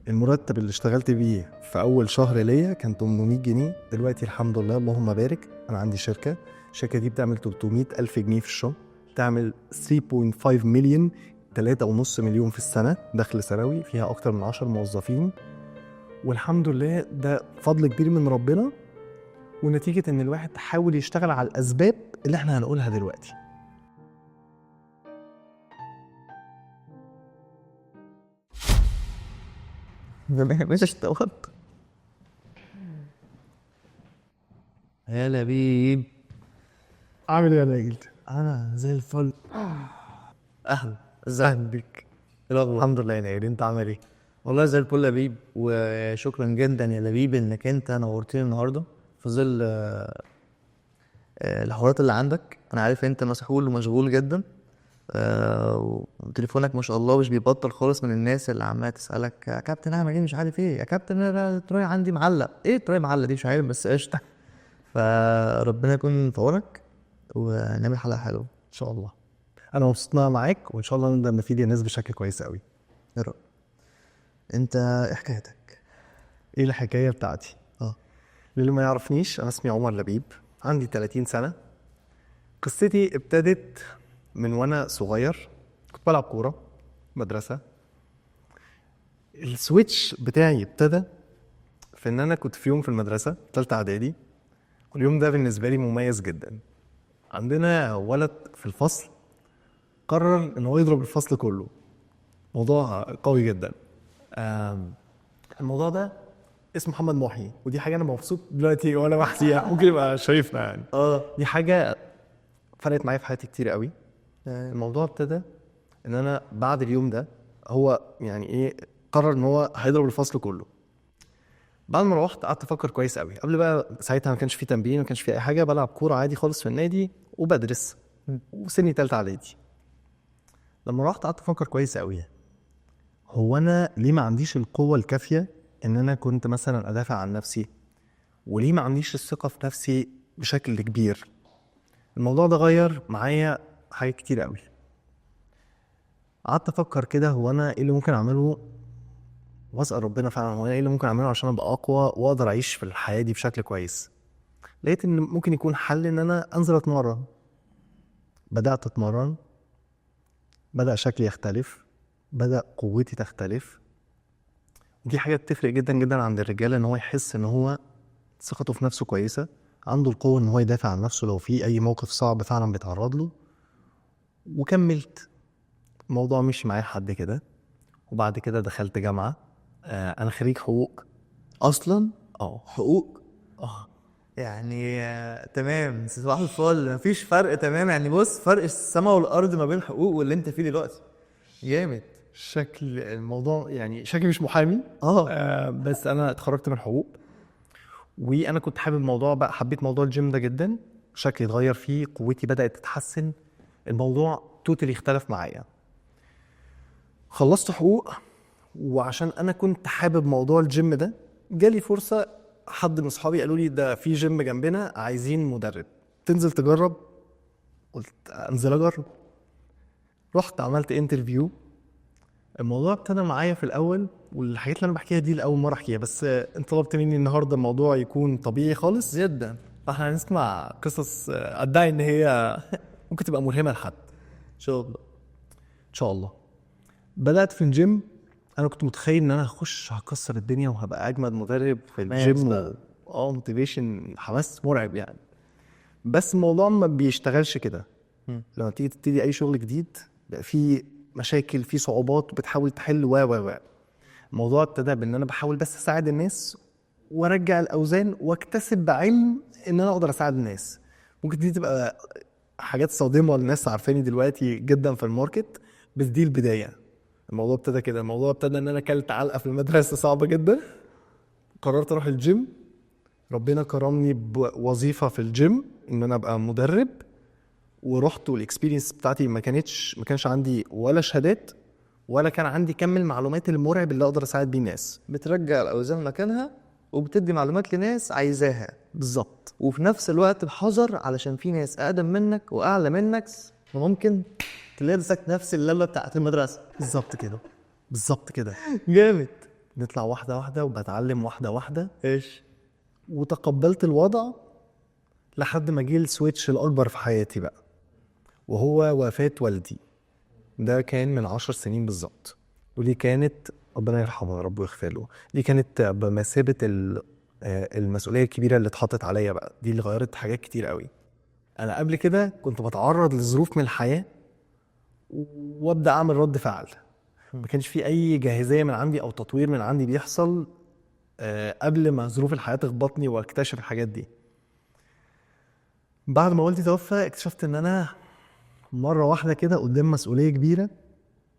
المرتب اللي اشتغلت بيه في اول شهر ليا كان 800 جنيه. دلوقتي الحمد لله اللهم بارك انا عندي الشركه دي بتعمل 300 الف جنيه في الشهر، بتعمل 3.5 مليون، 3.5 مليون في السنه دخل سنوي، فيها اكتر من 10 موظفين. والحمد لله ده فضل كبير من ربنا، ونتيجه ان الواحد حاول يشتغل على الاسباب اللي احنا هنقولها دلوقتي. مش اشتغلت يا لبيب. عامل ايه يا ناجل؟ انا زي الفل. اهلا، ازيك بيك؟ إيه الاخبار؟ الحمد لله يا ناجل، انت عامل ايه؟ والله زي الفل يا لبيب، وشكرا جدا يا لبيب انك انت نورتني النهارده في ظل الحوارات اللي عندك. انا عارف انت مسحول ومشغول جدا، وتليفونك ما شاء الله مش بيبطل خالص من الناس اللي عماله تسالك يا كابتن اعمل ايه، مش عارف ايه يا كابتن، انا تراي عندي معلق، ايه تراي معلق دي مش عارف بس قشطه. فربنا يكون في عونك ونعمل حلقه حلوه ان شاء الله. انا مبسوط إن أنا معاك، وان شاء الله نقدر نفيد الناس بشكل كويس قوي. يا رب. انت ايه حكايتك؟ ايه الحكايه بتاعتي؟ اه للي ما يعرفنيش، انا اسمي عمر لبيب، عندي 30 سنه. قصتي ابتدت من وانا صغير، كنت بلعب كوره مدرسه. السويتش بتاعي ابتدى في ان انا كنت في يوم في المدرسه ثالثه اعدادي، واليوم ده بالنسبه لي مميز جدا. عندنا ولد في الفصل قرر ان هو يضرب الفصل كله، موضوع قوي جدا. الموضوع ده اسمه محمد محي، ودي حاجه انا مبسوط دلوقتي وانا بحكيها، ممكن يبقى شايفنا يعني. دي حاجه فرقت معايا في حياتي كتير قوي. الموضوع ابتدى ان انا بعد اليوم ده، هو يعني ايه، قرر ان هو هيضرب الفصل كله. بعد ما روحت قعدت افكر كويس قوي، قبل بقى ساعتها ما كانش في تمرين، ما كانش في اي حاجه، بلعب كوره عادي خالص في النادي وبدرس، وسني تالتة اعدادي. لما روحت قعدت افكر كويس قوي، هو انا ليه ما عنديش القوه الكافيه ان انا كنت مثلا ادافع عن نفسي، وليه ما عنديش الثقه في نفسي بشكل كبير. الموضوع ده غير معايا حاجات كتير قوي. قعدت افكر كده، هو انا ايه اللي ممكن اعمله، واسال ربنا فعلا هو انا ايه اللي ممكن اعمله عشان ابقى اقوى واقدر اعيش في الحياه دي بشكل كويس. لقيت ان ممكن يكون حل ان انا انزل اتمرن. بدات اتمرن، بدا شكلي يختلف، بدا قوتي تختلف. دي حاجه بتفرق جدا جدا عند الرجال، ان هو يحس ان هو ثقته في نفسه كويسه، عنده القوه ان هو يدافع عن نفسه لو في اي موقف صعب فعلا بيتعرض له. وكملت الموضوع مشي معايا لحد كده. وبعد كده دخلت جامعه. انا خريج حقوق اصلا اه حقوق. اه يعني تمام، صباح الفل، مفيش فرق تمام يعني. بص، فرق السما والارض ما بين حقوق واللي انت فيه دلوقتي جامد. شكل الموضوع يعني شكلي مش محامي. بس انا اتخرجت من حقوق، وانا كنت حابب الموضوع بقى، حبيت موضوع الجيم ده جدا. شكلي اتغير فيه، قوتي بدأت تتحسن، الموضوع توتالي اختلف معايا. خلصت حقوق، وعشان انا كنت حابب موضوع الجيم ده، جالي فرصة. حد من اصحابي قالوا لي ده في جيم جنبنا عايزين مدرب، تنزل تجرب؟ قلت انزل اجرب. رحت عملت انترفيو. الموضوع ابتدى معايا في الاول، والحاجات اللي انا بحكيها دي لاول مره احكيها، بس انت طلبت مني النهارده الموضوع يكون طبيعي خالص، جدا. فاحنا هنسمع قصص ادعي ان هي ممكن تبقى ملهمه لحد ان شاء الله. ان شاء الله. بدات في الجيم، انا كنت متخيل ان انا هخش هكسر الدنيا وهبقى اجمد مدرب في الجيم موتيفيشن، حماس مرعب يعني. بس الموضوع ما بيشتغلش كده. لما تيجي تبتدي اي شغل جديد بقى في مشاكل، في صعوبات، وبتحاول تحل و الموضوع ابتدى بان انا بحاول بس اساعد الناس وارجع الاوزان واكتسب بعلم ان انا اقدر اساعد الناس. ممكن دي تبقى حاجات صادمه للناس عارفاني دلوقتي جدا في الماركت، بس دي البدايه. الموضوع ابتدى كده، الموضوع ابتدى ان انا اكلت علقه في المدرسه صعبه جدا، قررت اروح الجيم. ربنا كرمني بوظيفه في الجيم ان انا ابقى مدرب، ورحت. والاكسبيرينس بتاعتي ما كانش عندي ولا شهادات، ولا كان عندي كم المعلومات المرعب اللي اقدر اساعد بيه الناس. بترجع الاوزان مكانها وبتدي معلومات لناس عايزاها، بالظبط وفي نفس الوقت بحذر علشان في ناس اقدم منك واعلى منك وممكن تلبسك نفس الليله بتاعت المدرسه. بالظبط كده بالظبط كده. جامد. نطلع واحده واحده وبتعلم واحده واحده، ايش وتقبلت الوضع لحد ما جه السويتش الاكبر في حياتي بقى، وهو وفاة والدي. ده كان من 10 سنين بالظبط، ودي كانت ربنا يرحمه يا رب ويغفر له، دي كانت بمثابة المسؤولية الكبيرة اللي اتحطت عليا بقى، دي اللي غيرت حاجات كتير قوي. انا قبل كده كنت بتعرض لظروف من الحياة وابدا اعمل رد فعل، ما كانش في اي جاهزية من عندي او تطوير من عندي بيحصل قبل ما ظروف الحياة تخبطني واكتشف الحاجات دي. بعد ما والدي توفى اكتشفت ان انا مرة واحدة كده قدام مسؤولية كبيرة،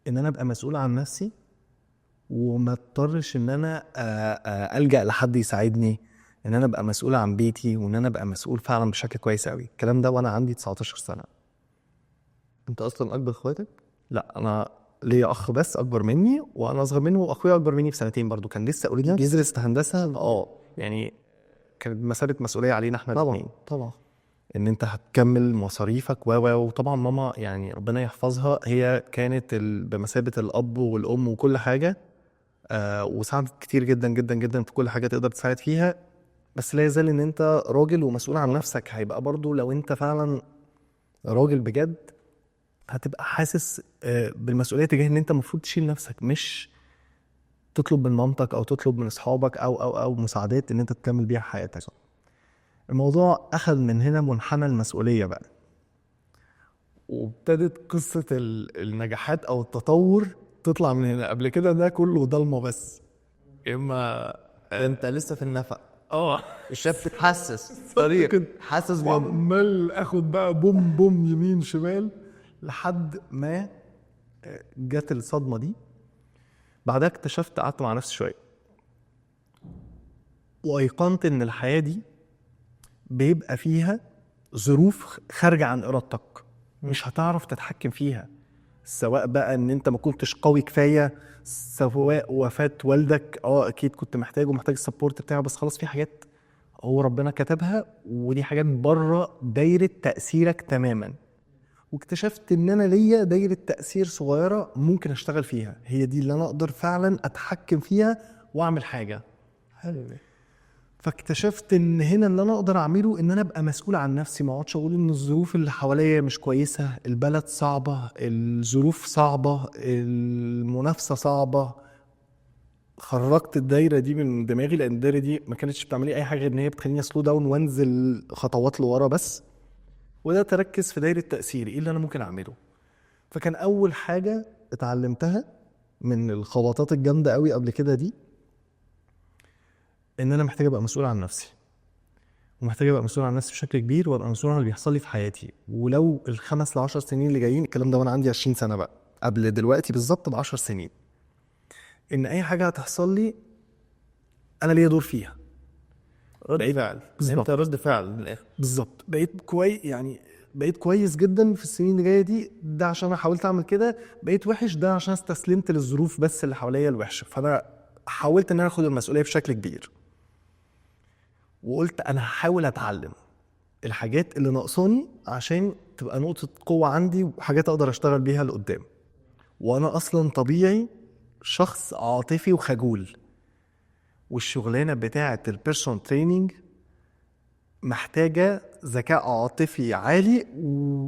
ان انا ابقى مسؤول عن نفسي وما اضطرش ان انا الجا لحد يساعدني، ان انا ابقى مسؤول عن بيتي وان انا ابقى مسؤول فعلا بشكل كويس قوي. الكلام ده وانا عندي 19 سنه. انت اصلا اكبر اخواتك؟ لا انا ليا اخ بس اكبر مني، وانا اصغر منه، واخويا اكبر مني بسنتين برضو، كان لسه اوريدي بيدرس هندسه. يعني كانت مسألة مسؤوليه علينا احنا طبعا الاثنين، طبعا. ان انت هتكمل مصاريفك وطبعا ماما يعني ربنا يحفظها هي كانت بمثابه الاب والام وكل حاجه، وساعدت كتير جدا جدا جدا في كل حاجه تقدر تساعد فيها. بس لا يزال ان انت راجل ومسؤول عن نفسك، هيبقى برضو لو انت فعلا راجل بجد هتبقى حاسس بالمسؤوليه تجاه ان انت المفروض تشيل نفسك، مش تطلب من مامتك او تطلب من اصحابك او مساعدات ان انت تكمل بيها حياتك. الموضوع اخذ من هنا منحنى المسؤوليه بقى، وابتدت قصه النجاحات او التطور تطلع من هنا. قبل كده ده كله ضلمه بس، اما انت لسه في النفق، اه الشاب بتتحسس طريق حاسس جنب. وعمال اخد بقى بوم بوم يمين شمال لحد ما جت الصدمه دي. بعدها اكتشفت، قعدت مع نفسي شويه وايقنت ان الحياه دي بيبقى فيها ظروف خارجه عن ارادتك، مش هتعرف تتحكم فيها، سواء بقى ان انت ما كنتش قوي كفايه، سواء وفاه والدك اكيد كنت محتاج السبورت بتاعه، بس خلاص في حاجات هو ربنا كتبها ودي حاجات بره دايره تاثيرك تماما. واكتشفت ان انا ليا دايره تاثير صغيره ممكن اشتغل فيها، هي دي اللي انا اقدر فعلا اتحكم فيها واعمل حاجه. حلو. فاكتشفت ان هنا اللي انا اقدر اعمله ان انا ابقى مسؤول عن نفسي، ما اقعدش اقول ان الظروف اللي حواليا مش كويسه، البلد صعبه، الظروف صعبه، المنافسه صعبه. خرجت الدايره دي من دماغي، لان الدايره دي ما كانتش بتعملي اي حاجه غير ان هي بتخليني اسلو داون وانزل خطوات لورا بس. وده تركز في دايره تاثيري، ايه اللي انا ممكن اعمله. فكان اول حاجه اتعلمتها من الخبطات الجامده قوي قبل كده دي، ان انا محتاج ابقى مسؤول عن نفسي، ومحتاج ابقى مسؤول عن نفسي بشكل كبير، وابقى مسؤول عن اللي بيحصل لي في حياتي. ولو ال5 ل10 سنين اللي جايين، الكلام ده وانا عندي 20 سنه بقى، قبل دلوقتي بالظبط ب10 سنين، ان اي حاجه هتحصل لي انا ليا دور فيها. رد فعل، انت رد فعل من الاخر. بالظبط. بقيت كويس، يعني بقيت كويس جدا في السنين اللي جايه دي، ده عشان انا حاولت اعمل كده. بقيت وحش، ده عشان استسلمت للظروف بس اللي حواليا الوحشه. فانا حاولت ان انا اخد المسؤوليه بشكل كبير، وقلت انا هحاول اتعلم الحاجات اللي ناقصاني عشان تبقى نقطه قوه عندي وحاجات اقدر اشتغل بيها لقدام. وانا اصلا طبيعي شخص عاطفي وخجول، والشغلانه بتاعه البيرسون تريننج محتاجه ذكاء عاطفي عالي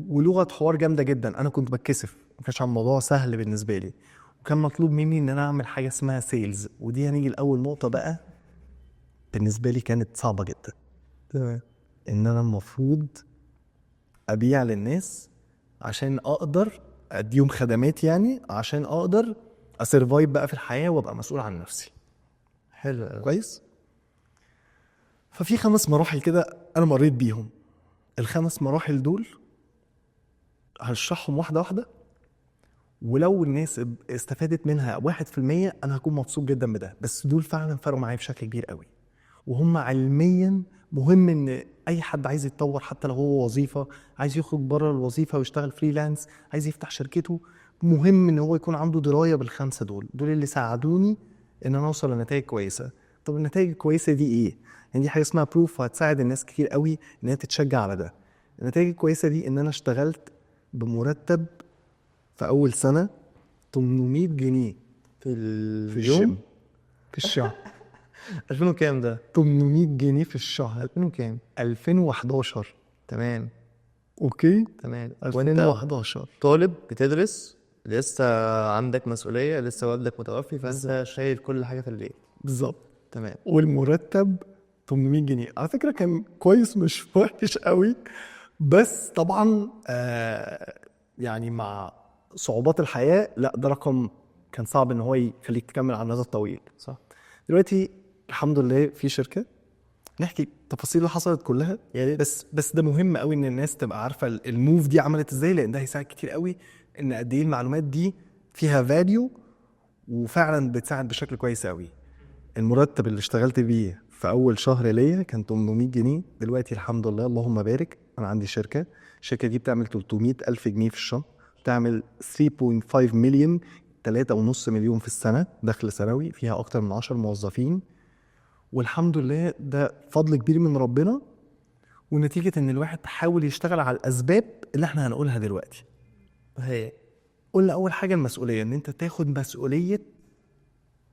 ولغه حوار جامده جدا. انا كنت بتكسف، ما كانش الموضوع سهل بالنسبه لي، وكان مطلوب مني ان انا اعمل حاجه اسمها سيلز. ودي هنيجي لاول نقطه بقى بالنسبه لي كانت صعبه جدا. تمام. ان انا المفروض ابيع للناس عشان اقدر اديهم خدمات، يعني عشان اقدر اسرفايف بقى في الحياه وابقى مسؤول عن نفسي. حلو. كويس. ففي 5 مراحل كده انا مريت بيهم. ال5 مراحل دول هشرحهم واحده واحده، ولو الناس استفادت منها 1% انا هكون مبسوط جدا بده. بس دول فعلا فرقوا معايا بشكل كبير قوي، وهم علميا مهم ان اي حد عايز يتطور، حتى لو هو وظيفه عايز يخرج بره الوظيفه ويشتغل فريلانس، عايز يفتح شركته، مهم ان هو يكون عنده درايه بال5 دول اللي ساعدوني ان انا اوصل لنتائج كويسه. طب النتائج الكويسه دي ايه؟ يعني دي حاجه اسمها بروف، هتساعد الناس كتير قوي ان هي تتشجع على ده. النتائج الكويسه دي ان انا اشتغلت بمرتب في اول سنه 800 جنيه في في الجيم. في الشهر. 2000 وكام ده؟ 800 جنيه في الشهر. 2000 وكام؟ 2011. تمام اوكي. تمام. وانت 2011 طالب بتدرس، لسه عندك مسؤولية، لسه والدك متوفي، فانت شايل كل حاجة في البيت. بالظبط. تمام. والمرتب 800 جنيه على فكرة كان كويس مش وحش قوي، بس طبعا يعني مع صعوبات الحياة لا ده رقم كان صعب ان هو يخليك تكمل على المدى الطويل. صح. دلوقتي الحمد لله في شركة، نحكي التفاصيل اللي حصلت كلها يا ريت. بس ده مهم قوي ان الناس تبقى عارفة الموف دي عملت ازاي، لان ده هيساعد كتير قوي ان قد ايه المعلومات دي فيها فاليو وفعلا بتساعد بشكل كويس قوي. المرتب اللي اشتغلت بيه في اول شهر ليا كان 800 جنيه. دلوقتي الحمد لله اللهم بارك انا عندي شركه، الشركه دي بتعمل 300 الف جنيه في الشهر، بتعمل 3.5 مليون، 3.5 مليون في السنه دخل سنوي، فيها اكتر من 10 موظفين. والحمد لله ده فضل كبير من ربنا، ونتيجه ان الواحد حاول يشتغل على الاسباب اللي احنا هنقولها دلوقتي. هي قلنا اول حاجه المسؤوليه، ان انت تاخد مسؤوليه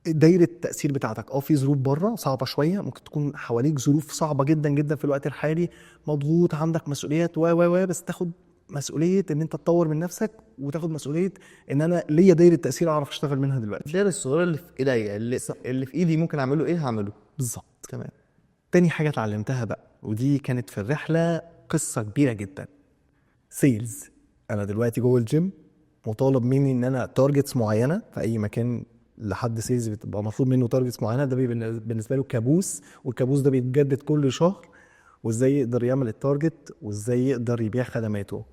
دايره التاثير بتاعتك. في ظروف بره صعبه شويه، ممكن تكون حواليك ظروف صعبه جدا جدا في الوقت الحالي، مضغوط، عندك مسؤوليات بس تاخد مسؤوليه ان انت تطور من نفسك، وتاخد مسؤوليه ان انا ليا دايره تاثير اعرف اشتغل منها دلوقتي. الدايره الصغيره اللي في ايديا، اللي في ايدي ممكن اعمله ايه هعمله. بالظبط. تمام. تاني حاجه اتعلمتها بقى، ودي كانت في الرحله قصه كبيره جدا، سيلز. انا دلوقتي جوه الجيم مطالب مني ان انا تارجتس معينه في اي مكان، لحد سيلز بتبقى مطلوب منه تارجتس معينه، ده بالنسبه له كابوس، والكابوس ده بيتجدد كل شهر، وازاي يقدر يعمل التارجت وازاي يقدر يبيع خدماته.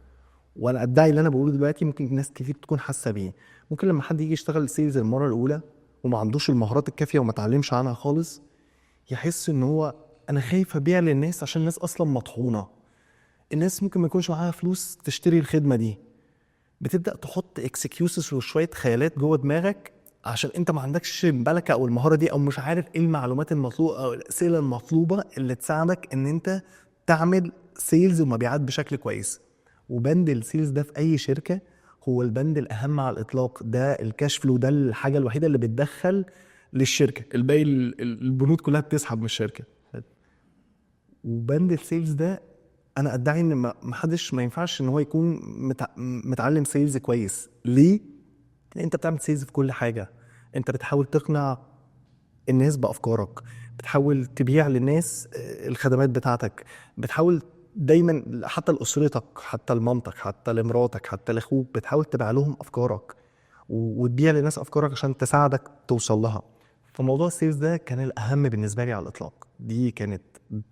وانا ادعي اللي انا بقوله دلوقتي ممكن ناس كتير تكون حاسه بيه. ممكن لما حد يجي يشتغل سيلز المره الاولى وما عندوش المهارات الكافيه وما اتعلمش عنها خالص، يحس ان هو انا خايف ابيع للناس عشان الناس اصلا مطحونه، الناس ممكن ما يكونش معاها فلوس تشتري الخدمه دي. بتبدا تحط اكسكيوزز وشويه خيالات جوه دماغك عشان انت ما عندكش الملكه او المهاره دي، او مش عارف ايه المعلومات المطلوبه او الاسئله المطلوبه اللي تساعدك ان انت تعمل سيلز ومبيعات بشكل كويس. وبند السيلز ده في اي شركه هو البند الاهم على الاطلاق، ده الكاش فلو، ده الحاجه الوحيده اللي بتدخل للشركه، الباقي البنود كلها بتسحب من الشركه. وبند السيلز ده انا ادعي ان ما ينفعش ان هو يكون متعلم سيلز كويس. ليه؟ لان انت بتعمل سيلز في كل حاجه، انت بتحاول تقنع الناس بافكارك، بتحاول تبيع للناس الخدمات بتاعتك، بتحاول دايما حتى لاسرتك، حتى لمامتك، حتى لمراتك، حتى لاخوك، بتحاول تبيع لهم افكارك وتبيع للناس افكارك عشان تساعدك توصل لها. فموضوع السيلز ده كان الاهم بالنسبه لي على الاطلاق، دي كانت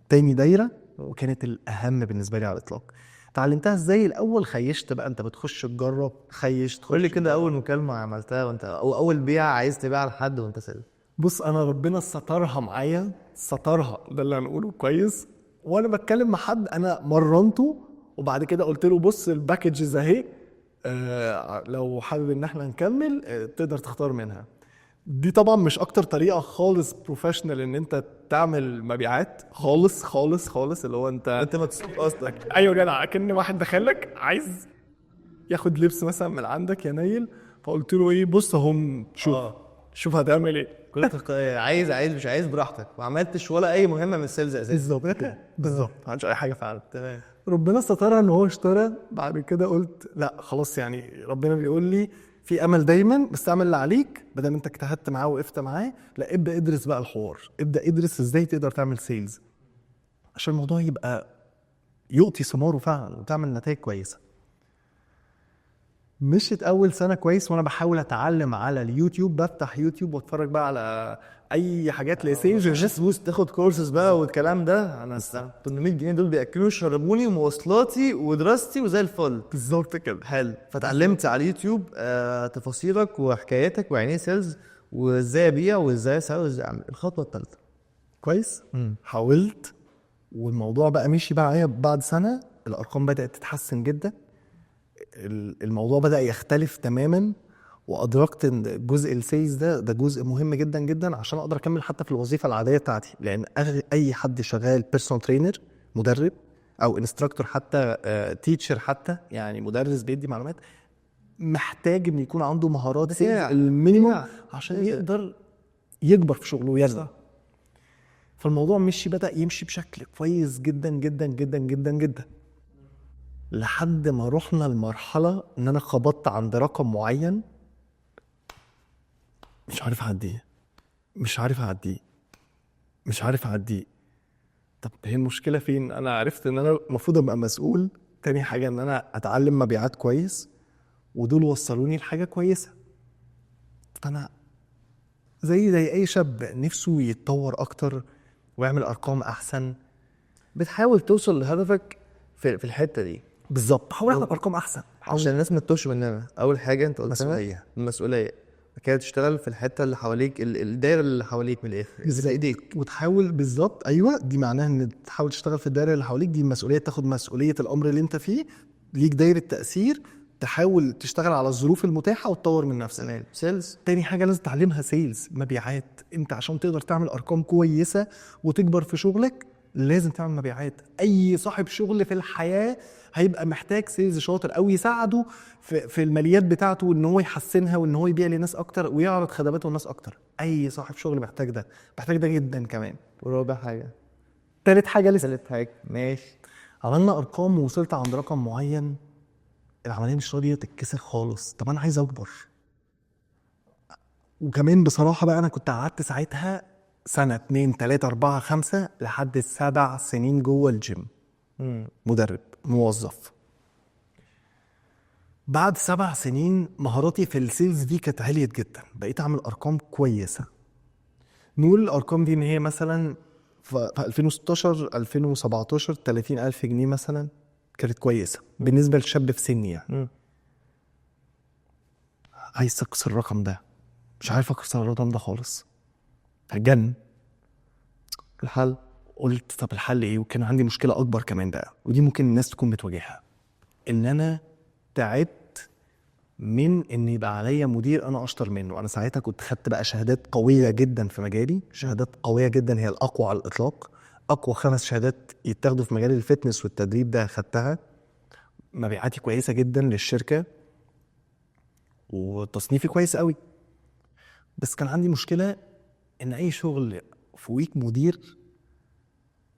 تاني دايره وكانت الاهم بالنسبه لي على الاطلاق. اتعلمتها ازاي؟ الاول خيشت بقى، انت بتخش تجرب، خيشت. قول لي كده، اول مكالمه عملتها وانت او اول بيع عايز تبيع لحد وانت سيلز. بص انا ربنا سترها معايا، سترها ده اللي هنقوله كويس. وانا بتكلم مع حد انا مرنته، وبعد كده قلت له بص الباكجز اهي، لو حابب ان احنا نكمل تقدر تختار منها. دي طبعا مش اكتر طريقه خالص بروفيشنال ان انت تعمل مبيعات، خالص خالص خالص، اللي هو انت مكسوف اصلا. ايوه جدع، كأن واحد دخلك عايز ياخد لبس مثلا من عندك يا نايل، فقلت له ايه بص هم شوف شوف هتعمل ايه. كنت عايز مش عايز براحتك، ما عملتش ولا اي مهمه من السيلز اساسا. بالظبط كده، بالظبط، ما عملتش اي حاجه فعلا. تمام. ربنا سترها ان هو اشترى. بعد كده قلت لا خلاص، يعني ربنا بيقول لي في امل دايما، بس اعمل اللي عليك، بدل ما انت اجتهدت معاه وقفت معاه، لا ابدا ادرس بقى الحوار، ابدا ادرس ازاي تقدر تعمل سيلز عشان الموضوع يبقى يؤتي ثماره فعلا وتعمل نتائج كويسه. مشيت اول سنه كويس وانا بحاول اتعلم على اليوتيوب، بفتح يوتيوب واتفرج بقى على اي حاجات لسيلز، جست بوست، تاخد كورسز بقى والكلام ده. انا 800 جنيه دول بياكلوا ويشربوني ومواصلاتي ودراستي وزي الفل. بالظبط كده. حلو. فتعلمت على اليوتيوب تفاصيلك وحكاياتك ويعني ايه سيلز وازاي ابيع وازاي اسوي وازاي اعمل. الخطوه الثالثه كويس. حاولت والموضوع بقى مشي بقى معايا. بعد سنه الارقام بدات تتحسن جدا، الموضوع بدأ يختلف تماما، وادركت ان جزء السيلز ده جزء مهم جدا جدا عشان اقدر اكمل حتى في الوظيفه العاديه بتاعتي. لان اي حد شغال بيرسونال ترينر، مدرب او انستراكتور، حتى تيتشر، حتى يعني مدرس بيدي معلومات، محتاج ان يكون عنده مهارات سيلز المينيمم عشان يقدر يكبر في شغله وينجح. فالموضوع بدأ يمشي بشكل كويس جدا جدا جدا جدا جدا، لحد ما رحنا لمرحلة ان انا خبطت عند رقم معين مش عارف اعديه. طب هي المشكلة فين؟ انا عرفت ان انا المفروض ابقى مسؤول. تاني حاجة ان انا اتعلم مبيعات كويس، ودول وصلوني لحاجة كويسة. فانا زي اي شاب نفسه يتطور اكتر ويعمل ارقام احسن. بتحاول توصل لهدفك في الحته دي بالظبط، بحاول اعمل ارقام احسن عشان الناس ما تتوهش مننا. اول حاجه انت قلتها المسؤوليه، كده تشتغل في الحته اللي حواليك، الدايره اللي حواليك من الاخر زي ايديك، وتحاول بالظبط. ايوه، دي معناها ان تحاول تشتغل في الدايره اللي حواليك. دي المسؤوليه، تاخد مسؤوليه الامر اللي انت فيه، ليك دايره تاثير، تحاول تشتغل على الظروف المتاحه وتطور من نفسك. سيلز. تاني حاجه لازم تعلمها سيلز، مبيعات. انت عشان تقدر تعمل ارقام كويسه وتكبر في شغلك لازم تعمل مبيعات. اي صاحب شغل في الحياه هيبقى محتاج سيلز شاطر او يساعده في الماليات بتاعته، ان هو يحسنها وان هو يبيع لناس اكتر ويعرض خدماته للناس اكتر. اي صاحب شغل محتاج ده جدا كمان. ورابع حاجه، تالت حاجه لسه. تالت حاجه ماشي، عملنا ارقام ووصلت عند رقم معين، العمليه مش راضيه تتكسر خالص. طب انا عايز اكبر. وكمان بصراحه بقى انا كنت قعدت ساعتها سنه 2 3 4 5 لحد 7 سنين جوه الجيم، مدرب موظف. بعد 7 سنين مهاراتي في السيلز دي كانت عليت جدا، بقيت اعمل ارقام كويسه. نقول الارقام دي ان هي مثلا في 2016 2017 30,000 جنيه مثلا، كانت كويسه بالنسبه لشاب في سني يعني. عايز اكسر الرقم ده، مش عارف اكسر الرقم ده خالص، هتجن. الحل، قلت طب الحل ايه؟ وكان عندي مشكله اكبر كمان بقى، ودي ممكن الناس تكون بتواجهها، ان انا تعبت من ان يبقى عليا مدير انا اشطر منه. انا ساعتها كنت خدت بقى شهادات قويه جدا في مجالي، شهادات قويه جدا هي الاقوى على الاطلاق، اقوى 5 شهادات يتاخدوا في مجال الفتنس والتدريب ده خدتها. مبيعاتي كويسه جدا للشركه وتصنيفي كويس قوي. بس كان عندي مشكله ان اي شغل فوقيك مدير،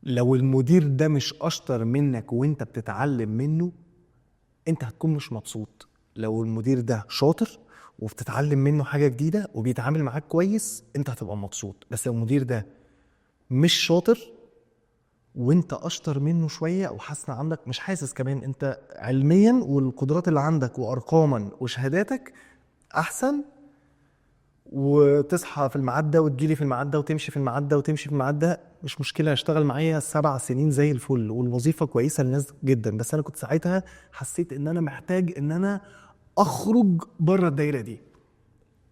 لو المدير ده مش اشطر منك وانت بتتعلم منه، انت هتكون مش مبسوط. لو المدير ده شاطر وبتتعلم منه حاجة جديدة وبيتعامل معاك كويس، انت هتبقى مبسوط. بس لو المدير ده مش شاطر وانت اشطر منه شوية او حاسس عندك مش حاسس كمان، انت علميا والقدرات اللي عندك وارقاما وشهاداتك احسن، وتصحى في الميعاد ده وتجيلي في الميعاد ده وتمشي في الميعاد ده وتمشي في الميعاد ده، مش مشكله، اشتغل معايا 7 سنين زي الفل والوظيفه كويسه للناس جدا. بس انا كنت ساعتها حسيت ان انا محتاج ان انا اخرج بره الدايره دي،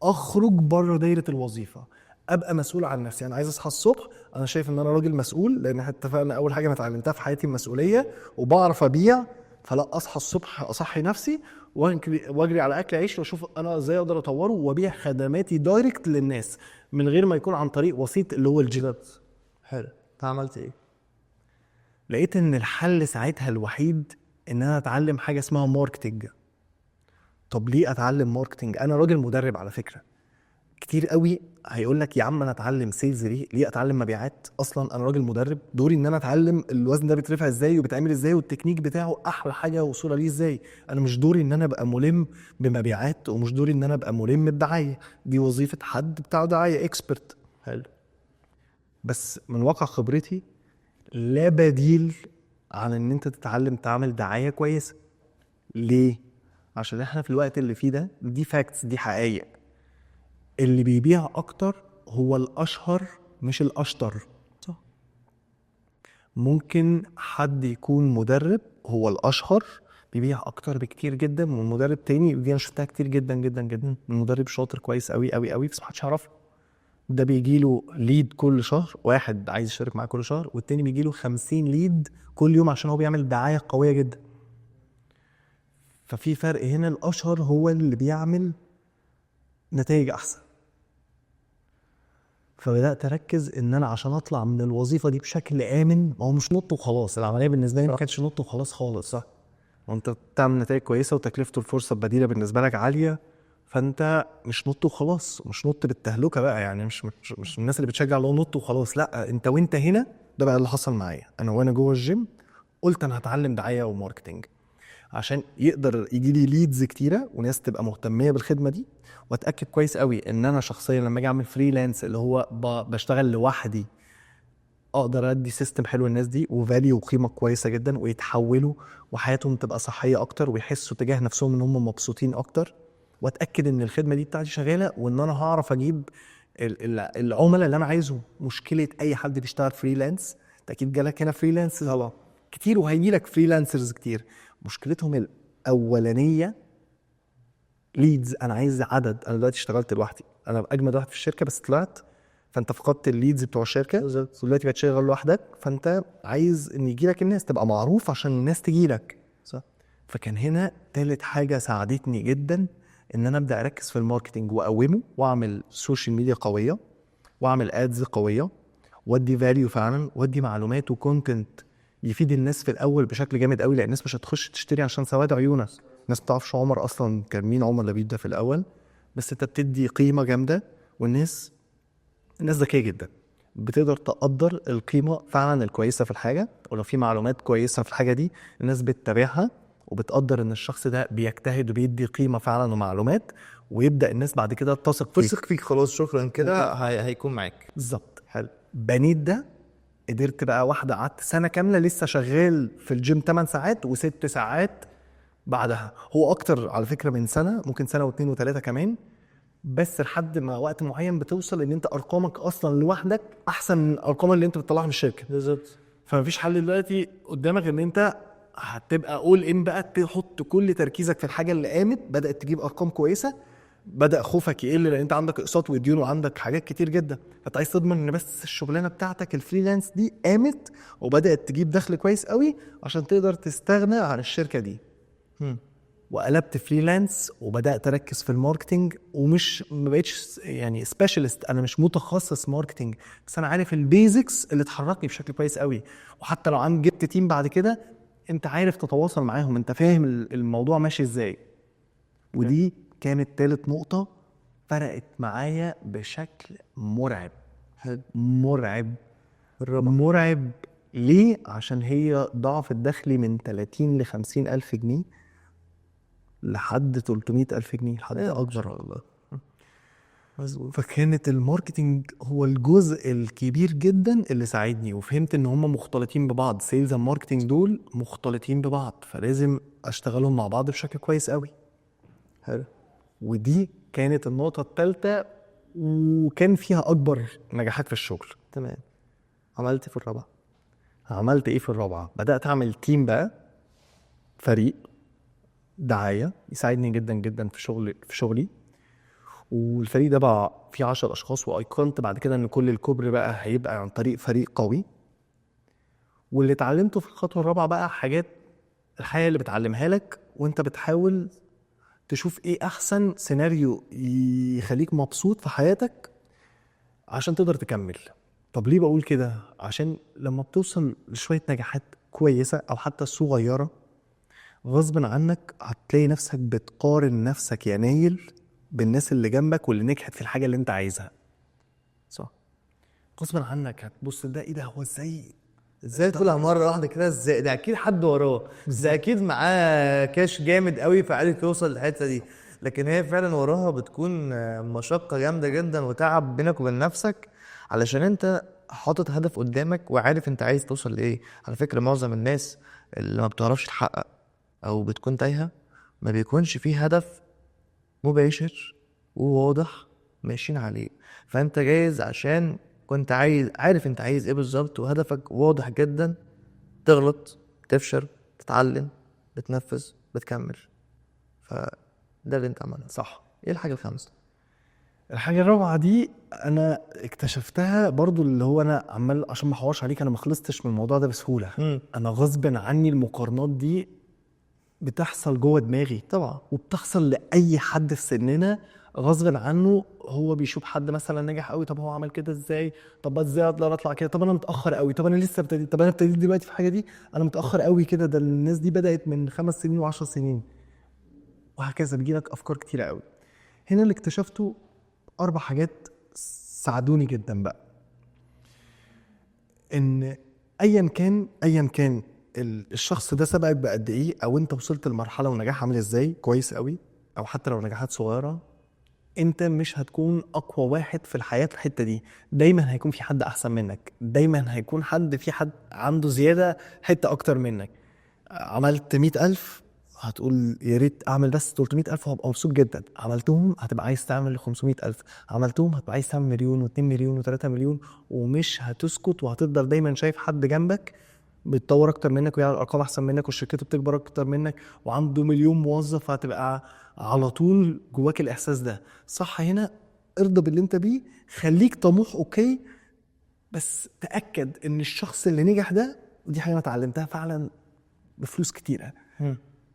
اخرج بره دايره الوظيفه، ابقى مسؤول عن نفسي. انا عايز اصحى الصبح، انا شايف ان انا راجل مسؤول، لان اتفقنا اول حاجه انا اتعلمتها في حياتي المسؤوليه، وبعرف ابيع. فلا اصحى الصبح اصحي نفسي واجري على اكل عيش واشوف انا ازاي اقدر اطوره وابيع خدماتي دايركت للناس من غير ما يكون عن طريق وسيط اللي هو الجيم. حلو. انت عملت ايه؟ لقيت ان الحل ساعتها الوحيد ان انا اتعلم حاجه اسمها ماركتنج. طب ليه اتعلم ماركتنج؟ انا راجل مدرب على فكره. كتير قوي هيقول لك يا عم انا اتعلم سيلز ليه اتعلم مبيعات؟ اصلا انا راجل مدرب، دوري ان انا اتعلم الوزن ده بيترفع ازاي وبيتعمل ازاي والتكنيك بتاعه احلى حاجه وصوله ليه ازاي. انا مش دوري ان انا ابقى ملم بمبيعات، ومش دوري ان انا ابقى ملم بدعايه، دي وظيفه حد بتاع دعايه اكسبرت. حلو. بس من واقع خبرتي لا بديل عن ان انت تتعلم تعمل دعايه كويسه. ليه؟ عشان احنا في الوقت اللي فيه ده، دي فاكتس، دي حقائق، اللي بيبيع اكتر هو الاشهر مش الاشطر. صح. ممكن حد يكون مدرب هو الاشهر بيبيع اكتر بكتير جدا من مدرب تاني، دي انا شفتها كتير جدا جدا جدا، مدرب شاطر كويس قوي قوي قوي بس محدش يعرفه. ده بيجيله ليد كل شهر، واحد عايز يشترك معاه كل شهر، والتاني بيجيله 50 ليد كل يوم عشان هو بيعمل دعاية قوية جدا. ففي فرق هنا، الاشهر هو اللي بيعمل نتائج احسن. فبدات اركز ان انا عشان اطلع من الوظيفه دي بشكل امن، ما هو مش نط وخلاص، العمليه بالنسبه لي ما كانتش نط وخلاص خالص. صح. وانت بتعمل نتائج كويسه وتكلفه الفرصه البديله بالنسبه لك عاليه، فانت مش نط وخلاص، مش نط بالتهلكه بقى يعني، مش الناس اللي بتشجع اللي هو نط وخلاص، لا انت وانت هنا. ده بقى اللي حصل معايا انا وانا جوه الجيم. قلت انا هتعلم دعايه وماركتنج عشان يقدر يجي لي ليدز كتيره وناس تبقى مهتميه بالخدمه دي، واتاكد كويس قوي ان انا شخصيا لما اجي اعمل فريلانس اللي هو بشتغل لوحدي اقدر ادي سيستم حلو للناس دي وفاليو وقيمه كويسه جدا، ويتحولوا وحياتهم تبقى صحيه اكتر ويحسوا تجاه نفسهم ان هم مبسوطين اكتر، واتاكد ان الخدمه دي بتاعتي شغاله وان انا هعرف اجيب العملاء اللي انا عايزهم. مشكله اي حد بيشتغل فريلانس، انت اكيد جالك هنا فريلانس طبعا كتير وهيجي لك فريلانسرز كتير، مشكلتهم الاولانيه ليدز. انا عايز عدد. انا دلوقتي اشتغلت لوحدي، انا اجمد واحد في الشركه بس طلعت، فانت فقدت الليدز بتوع الشركه ودلوقتي بقيت شغال لوحدك، فانت عايز ان يجي لك الناس، تبقى معروف عشان الناس تجي لك. صح. فكان هنا تالت حاجه ساعدتني جدا ان انا ابدا اركز في الماركتنج واقومه واعمل سوشيال ميديا قويه واعمل ادز قويه وادي فاليو فعلا وادي معلومات وكونتنت يفيد الناس في الاول بشكل جامد قوي، لان الناس مش هتخش تشتري عشان سواد عيونك. الناس ما بتعرفش عمر اصلا كان مين عمر لبيب ده في الاول، بس انت بتدي قيمه جامده والناس ذكيه جدا بتقدر تقدر القيمه فعلا الكويسه في الحاجه، ولو في معلومات كويسه في الحاجه دي الناس بتتابعها وبتقدر ان الشخص ده بيجتهد وبيدي قيمه فعلا ومعلومات، ويبدا الناس بعد كده تثق فيك. خلاص شكرا كده هيكون معاك. بالظبط. حلو. بنيت ده، قدرت بقى واحده قعدت سنه كامله لسه شغال في الجيم 8 ساعات و6 ساعات بعدها، هو اكتر على فكره من سنه، ممكن سنه واثنين وثلاثه كمان، بس لحد ما وقت معين بتوصل ان انت ارقامك اصلا لوحدك احسن من الارقام اللي انت بتطلعها من الشركه. بالظبط. فمفيش حل دلوقتي قدامك ان انت هتبقى اول ان بقى تحط كل تركيزك في الحاجه اللي قامت بدات تجيب ارقام كويسه، بدا خوفك يقل لان انت عندك اقساط وديون وعندك حاجات كتير جدا، فانت عايز تضمن ان بس الشغلانه بتاعتك الفريلانس دي قامت وبدات تجيب دخل كويس قوي عشان تقدر تستغنى عن الشركه دي. وقلبت فريلانس وبدات اركز في الماركتنج، ومش ما بقتش يعني سبيشالست، انا مش متخصص ماركتنج، بس انا عارف البيزكس اللي تحركني بشكل كويس قوي. وحتى لو عندي جبت تيم بعد كده انت عارف تتواصل معاهم، انت فاهم الموضوع ماشي ازاي. ودي كانت تالت نقطه فرقت معايا بشكل مرعب. مرعب. مرعب ليه؟ عشان هي ضعف الدخل من 30 ل 50 ألف جنيه لحد 300 ألف جنيه، لحد أكبر والله. فكانت الماركتينج هو الجزء الكبير جدا اللي ساعدني، وفهمت ان هم مختلطين ببعض، سيلز وماركتينج دول مختلطين ببعض، فلازم اشتغلهم مع بعض بشكل كويس قوي. حلو. ودي كانت النقطة الثالثة وكان فيها أكبر نجاحات في الشغل. تمام. عملت في الرابعة؟ عملت إيه في الرابعة؟ بدأت أعمل تيم بقى، فريق دعاية يساعدني جدا جدا في شغلي. والفريق ده بقى فيه 10 أشخاص، وأيقنت بعد كده إن كل الكبر بقى هيبقى عن طريق فريق قوي. واللي اتعلمته في الخطوة الرابعة بقى حاجات الحياة اللي بتعلمها لك وانت بتحاول تشوف ايه احسن سيناريو يخليك مبسوط في حياتك عشان تقدر تكمل. طب ليه بقول كده؟ عشان لما بتوصل لشوية نجاحات كويسة او حتى صغيرة غصب عنك هتلاقي نفسك بتقارن نفسك يا نايل بالناس اللي جنبك واللي نجحت في الحاجة اللي انت عايزها. صح. غصب عنك هتبص ده ايه ده، هو ازاي طلع مره واحده كده؟ ازاي ده؟ اكيد حد وراه، ده اكيد معاه كاش جامد قوي فعرف يوصل للحته دي. لكن هي فعلا وراها بتكون مشقه جامده جدا وتعب بينك وبين نفسك، علشان انت حاطط هدف قدامك وعارف انت عايز توصل لايه. على فكره معظم الناس اللي ما بتعرفش تحقق او بتكون تايهه ما بيكونش فيه هدف مباشر وواضح ماشيين عليه. فانت جايز عشان كنت عارف انت عايز ايه بالظبط وهدفك واضح جدا، تغلط، تفشل، تتعلم، بتنفذ، بتكمل. فده اللي انت عمله. صح. ايه الحاجة الخامسة؟ الحاجة الرابعة دي أنا اكتشفتها برضو، اللي هو أنا عمال عشان ما احورش عليك، أنا ما خلصتش من الموضوع ده بسهولة. أنا غصب عني المقارنات دي بتحصل جوه دماغي طبعا. وبتحصل لأي حد في سننا غصب عنه. هو بيشوف حد مثلا نجح قوي، طب هو عمل كده ازاي؟ طب ازاي اقدر اطلع كده؟ طب انا متاخر قوي، طب انا لسه ابتديت، طب انا ابتديت دلوقتي في حاجه دي، انا متاخر قوي كده، ده الناس دي بدات من 5 سنين و10 سنين، وهكذا. بيجيلك افكار كتيره قوي. هنا اللي اكتشفته 4 حاجات ساعدوني جدا بقى، ان ايا كان الشخص ده سبقك بقد ايه، او انت وصلت لمرحله ونجاح عامل ازاي كويس قوي، او حتى لو نجاحات صغيره، انت مش هتكون اقوى واحد في الحياه في الحته دي. دايما هيكون في حد احسن منك، دايما هيكون في حد عنده زياده حته اكتر منك. عملت 100,000 هتقول يا ريت اعمل بس 300,000 وهبقى مبسوط جدا. عملتهم هتبقى عايز تعمل 500,000. عملتهم هتبقى عايز تعمل 1,000,000 و2 مليون و3 مليون، ومش هتسكت، وهتفضل دايما شايف حد جنبك بيتطور اكتر منك ويعمل ارقام احسن منك وشركته بتكبر اكتر منك وعنده 1,000,000 موظف، هتبقى على طول جواك الاحساس ده. صح، هنا ارضى باللي انت بيه، خليك طموح اوكي، بس تاكد ان الشخص اللي نجح ده، ودي حاجه انا اتعلمتها فعلا بفلوس كتيره،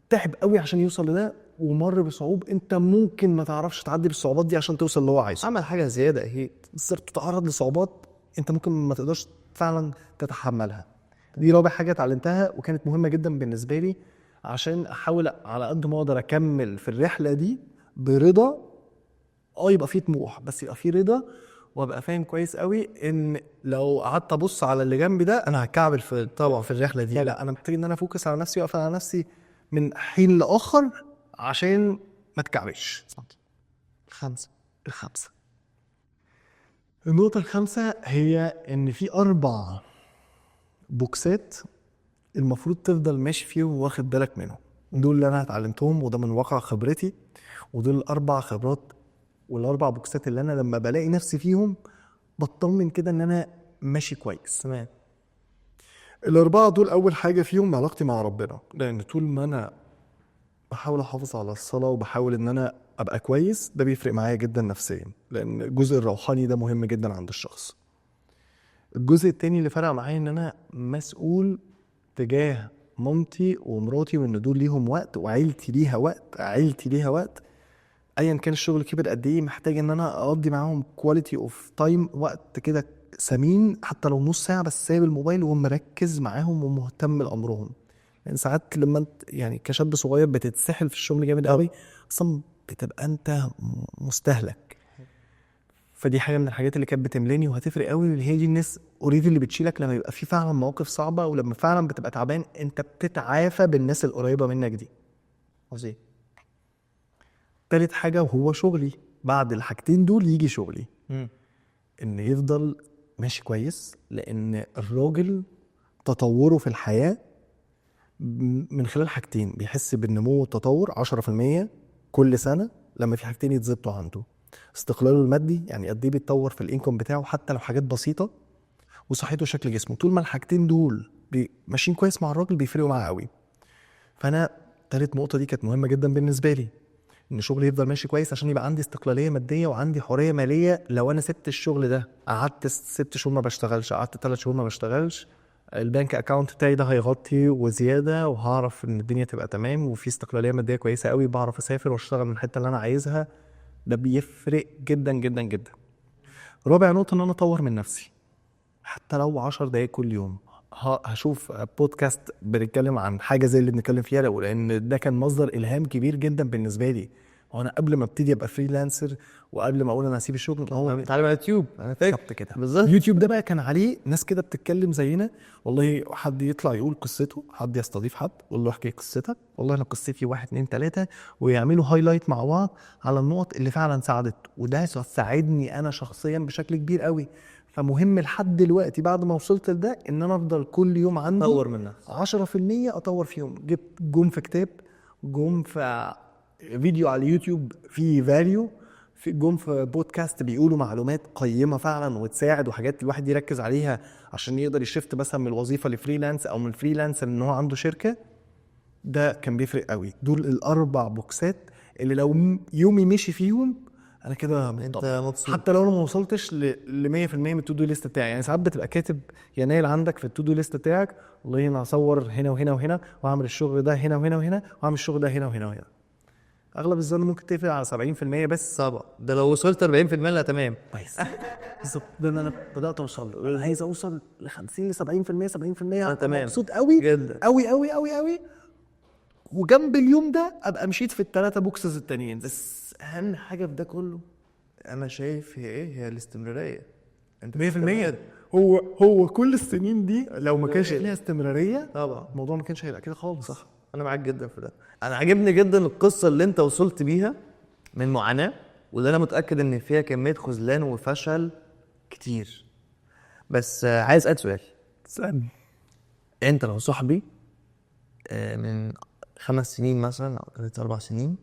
تعب قوي عشان يوصل لده ومر بصعوب انت ممكن ما تعرفش تعدي بالصعوبات دي عشان توصل اللي هو عايزه. عمل حاجه زياده اكيد، صرت تتعرض لصعوبات انت ممكن ما تقدرش فعلا تتحملها. دي رابع حاجه اتعلمتها وكانت مهمه جدا بالنسبه لي، عشان احاول على قد ما اقدر اكمل في الرحله دي برضا. يبقى فيه طموح بس يبقى فيه رضا، وابقى فاهم كويس قوي ان لو قعدت ابص على اللي جنبي ده انا هكعبل في الرحله دي. لا، انا محتاج ان انا فوكس على نفسي واقفل على نفسي من حين لاخر عشان ما تكعبش. الخامسه، النقطه الخامسه هي ان في 4 بوكسات المفروض تفضل ماشي فيهم واخد بالك منهم. دول اللي انا اتعلمتهم وده من واقع خبرتي، ودول 4 خبرات وال4 بوكسات اللي انا لما بلاقي نفسي فيهم بطمن كده ان انا ماشي كويس. تمام. ال4 دول اول حاجه فيهم علاقتي مع ربنا، لان طول ما انا بحاول احافظ على الصلاه وبحاول ان انا ابقى كويس، ده بيفرق معايا جدا نفسيا، لان الجزء الروحاني ده مهم جدا عند الشخص. الجزء التاني اللي فرق معايا ان انا مسؤول تجاه مامتي ومراتي، وان دول ليهم وقت وعيلتي ليها وقت. ايا كان الشغل كبر قد ايه، محتاج ان انا اقضي معاهم كواليتي اوف تايم، وقت كده ثمين حتى لو نص ساعه، بس سايب الموبايل ومركز معاهم ومهتم لامرهم. يعني ساعات لما انت يعني كشاب صغير بتتسحل في الشغل جامد قوي، اصلا بتبقى انت مستهلك. فدي حاجه من الحاجات اللي كانت بتملاني وهتفرق قوي، اللي هي دي الناس اوريدي اللي بتشيلك لما يبقى في فعلا مواقف صعبه، ولما فعلا بتبقى تعبان انت بتتعافى بالناس القريبه منك دي. عظيم. تالت حاجه وهو شغلي، بعد الحاجتين دول يجي شغلي، ان يفضل ماشي كويس، لان الراجل تطوره في الحياه من خلال حاجتين، بيحس بالنمو والتطور 10% كل سنه لما في حاجتين يتظبطوا عنده: استقلاله المادي، يعني قد ايه بيتطور في الانكم بتاعه حتى لو حاجات بسيطه، وصحته وشكل جسمه. طول ما الحاجتين دول ماشيين كويس مع الراجل بيفرقوا معاه قوي. فانا تالت نقطه دي كانت مهمه جدا بالنسبه لي، ان شغلي يفضل ماشي كويس عشان يبقى عندي استقلاليه ماديه وعندي حريه ماليه. لو انا سبت الشغل ده، قعدت 6 شهور ما بشتغلش، قعدت 3 شهور ما بشتغلش، البنك اكاونت بتاعي ده هيغطي وزياده، وهعرف ان الدنيا تبقى تمام وفي استقلاليه ماديه كويسه قوي، بعرف اسافر واشتغل من الحته اللي انا عايزها. ده بيفرق جدا جدا جدا. رابع نقطه ان انا اطور من نفسي حتى لو 10 دقايق كل يوم. هشوف بودكاست بنتكلم عن حاجه زي اللي بنتكلم فيها، لان ده كان مصدر الهام كبير جدا بالنسبه لي. وانا قبل ما ابتدي ابقى فريلانسر وقبل ما اقول انا هسيب الشغل، هو بيتعلم على اليوتيوب. انا فاكر كده بالظبط. يوتيوب ده بقى كان عليه ناس كده بتتكلم زينا، والله حد يطلع يقول قصته، حد يستضيف حد يقول له احكي قصتك، والله انا قصتي 1 2 3، ويعملوا هايلايت مع بعض على النقط اللي فعلا ساعدت. وده ساعدني انا شخصيا بشكل كبير قوي. فمهم لحد دلوقتي بعد ما وصلت لده ان انا افضل كل يوم عندي طور من نفسي 10% اطور فيهم. جبت جم في كتاب، جم في فيديو على اليوتيوب فيه فاليو، في جم في بودكاست بيقولوا معلومات قيمة فعلا وتساعد، وحاجات الواحد يركز عليها عشان يقدر يشفت مثلا من الوظيفة لفريلانس او من الفريلانس ان هو عنده شركة. ده كان بيفرق قوي. دول ال4 بوكسات اللي لو يومي مشي فيهم انا كده انت مبسوط. حتى لو انا ما وصلتش ل 100% من التو دو ليست بتاعي. يعني ساعات بتبقى كاتب يا نايل عندك في التو دو ليست بتاعك، والله انا هصور هنا وهنا وهنا، واعمل الشغل ده هنا وهنا وهنا، واعمل الشغل ده هنا وهنا وهنا. اغلب الظن ممكن تقفل على 70% بس. طبعا ده لو وصلت 40% لا تمام كويس. بالظبط، ده انا بدات اوصل له. انا عايز اوصل ل 50 ل 70%. 70% تمام. مبسوط قوي جدا قوي قوي قوي قوي. وجنب اليوم ده ابقى مشيت في ال3 بوكسز التانيين. بس اهم حاجه في ده كله انا شايف هي ايه، هي الاستمراريه. انت 100%. هو كل السنين دي لو ما كانش ليها استمراريه طبعا الموضوع ما كانش هيبقى كده خالص. صح، انا معاك جدا في ده. انا عاجبني جدا القصه اللي انت وصلت بيها من معاناه، واللي انا متاكد ان فيها كميه خذلان وفشل كتير. بس عايز اسال سؤال. استنى. انت لو صاحبي من 5 سنين مثلا او 3 4 سنين،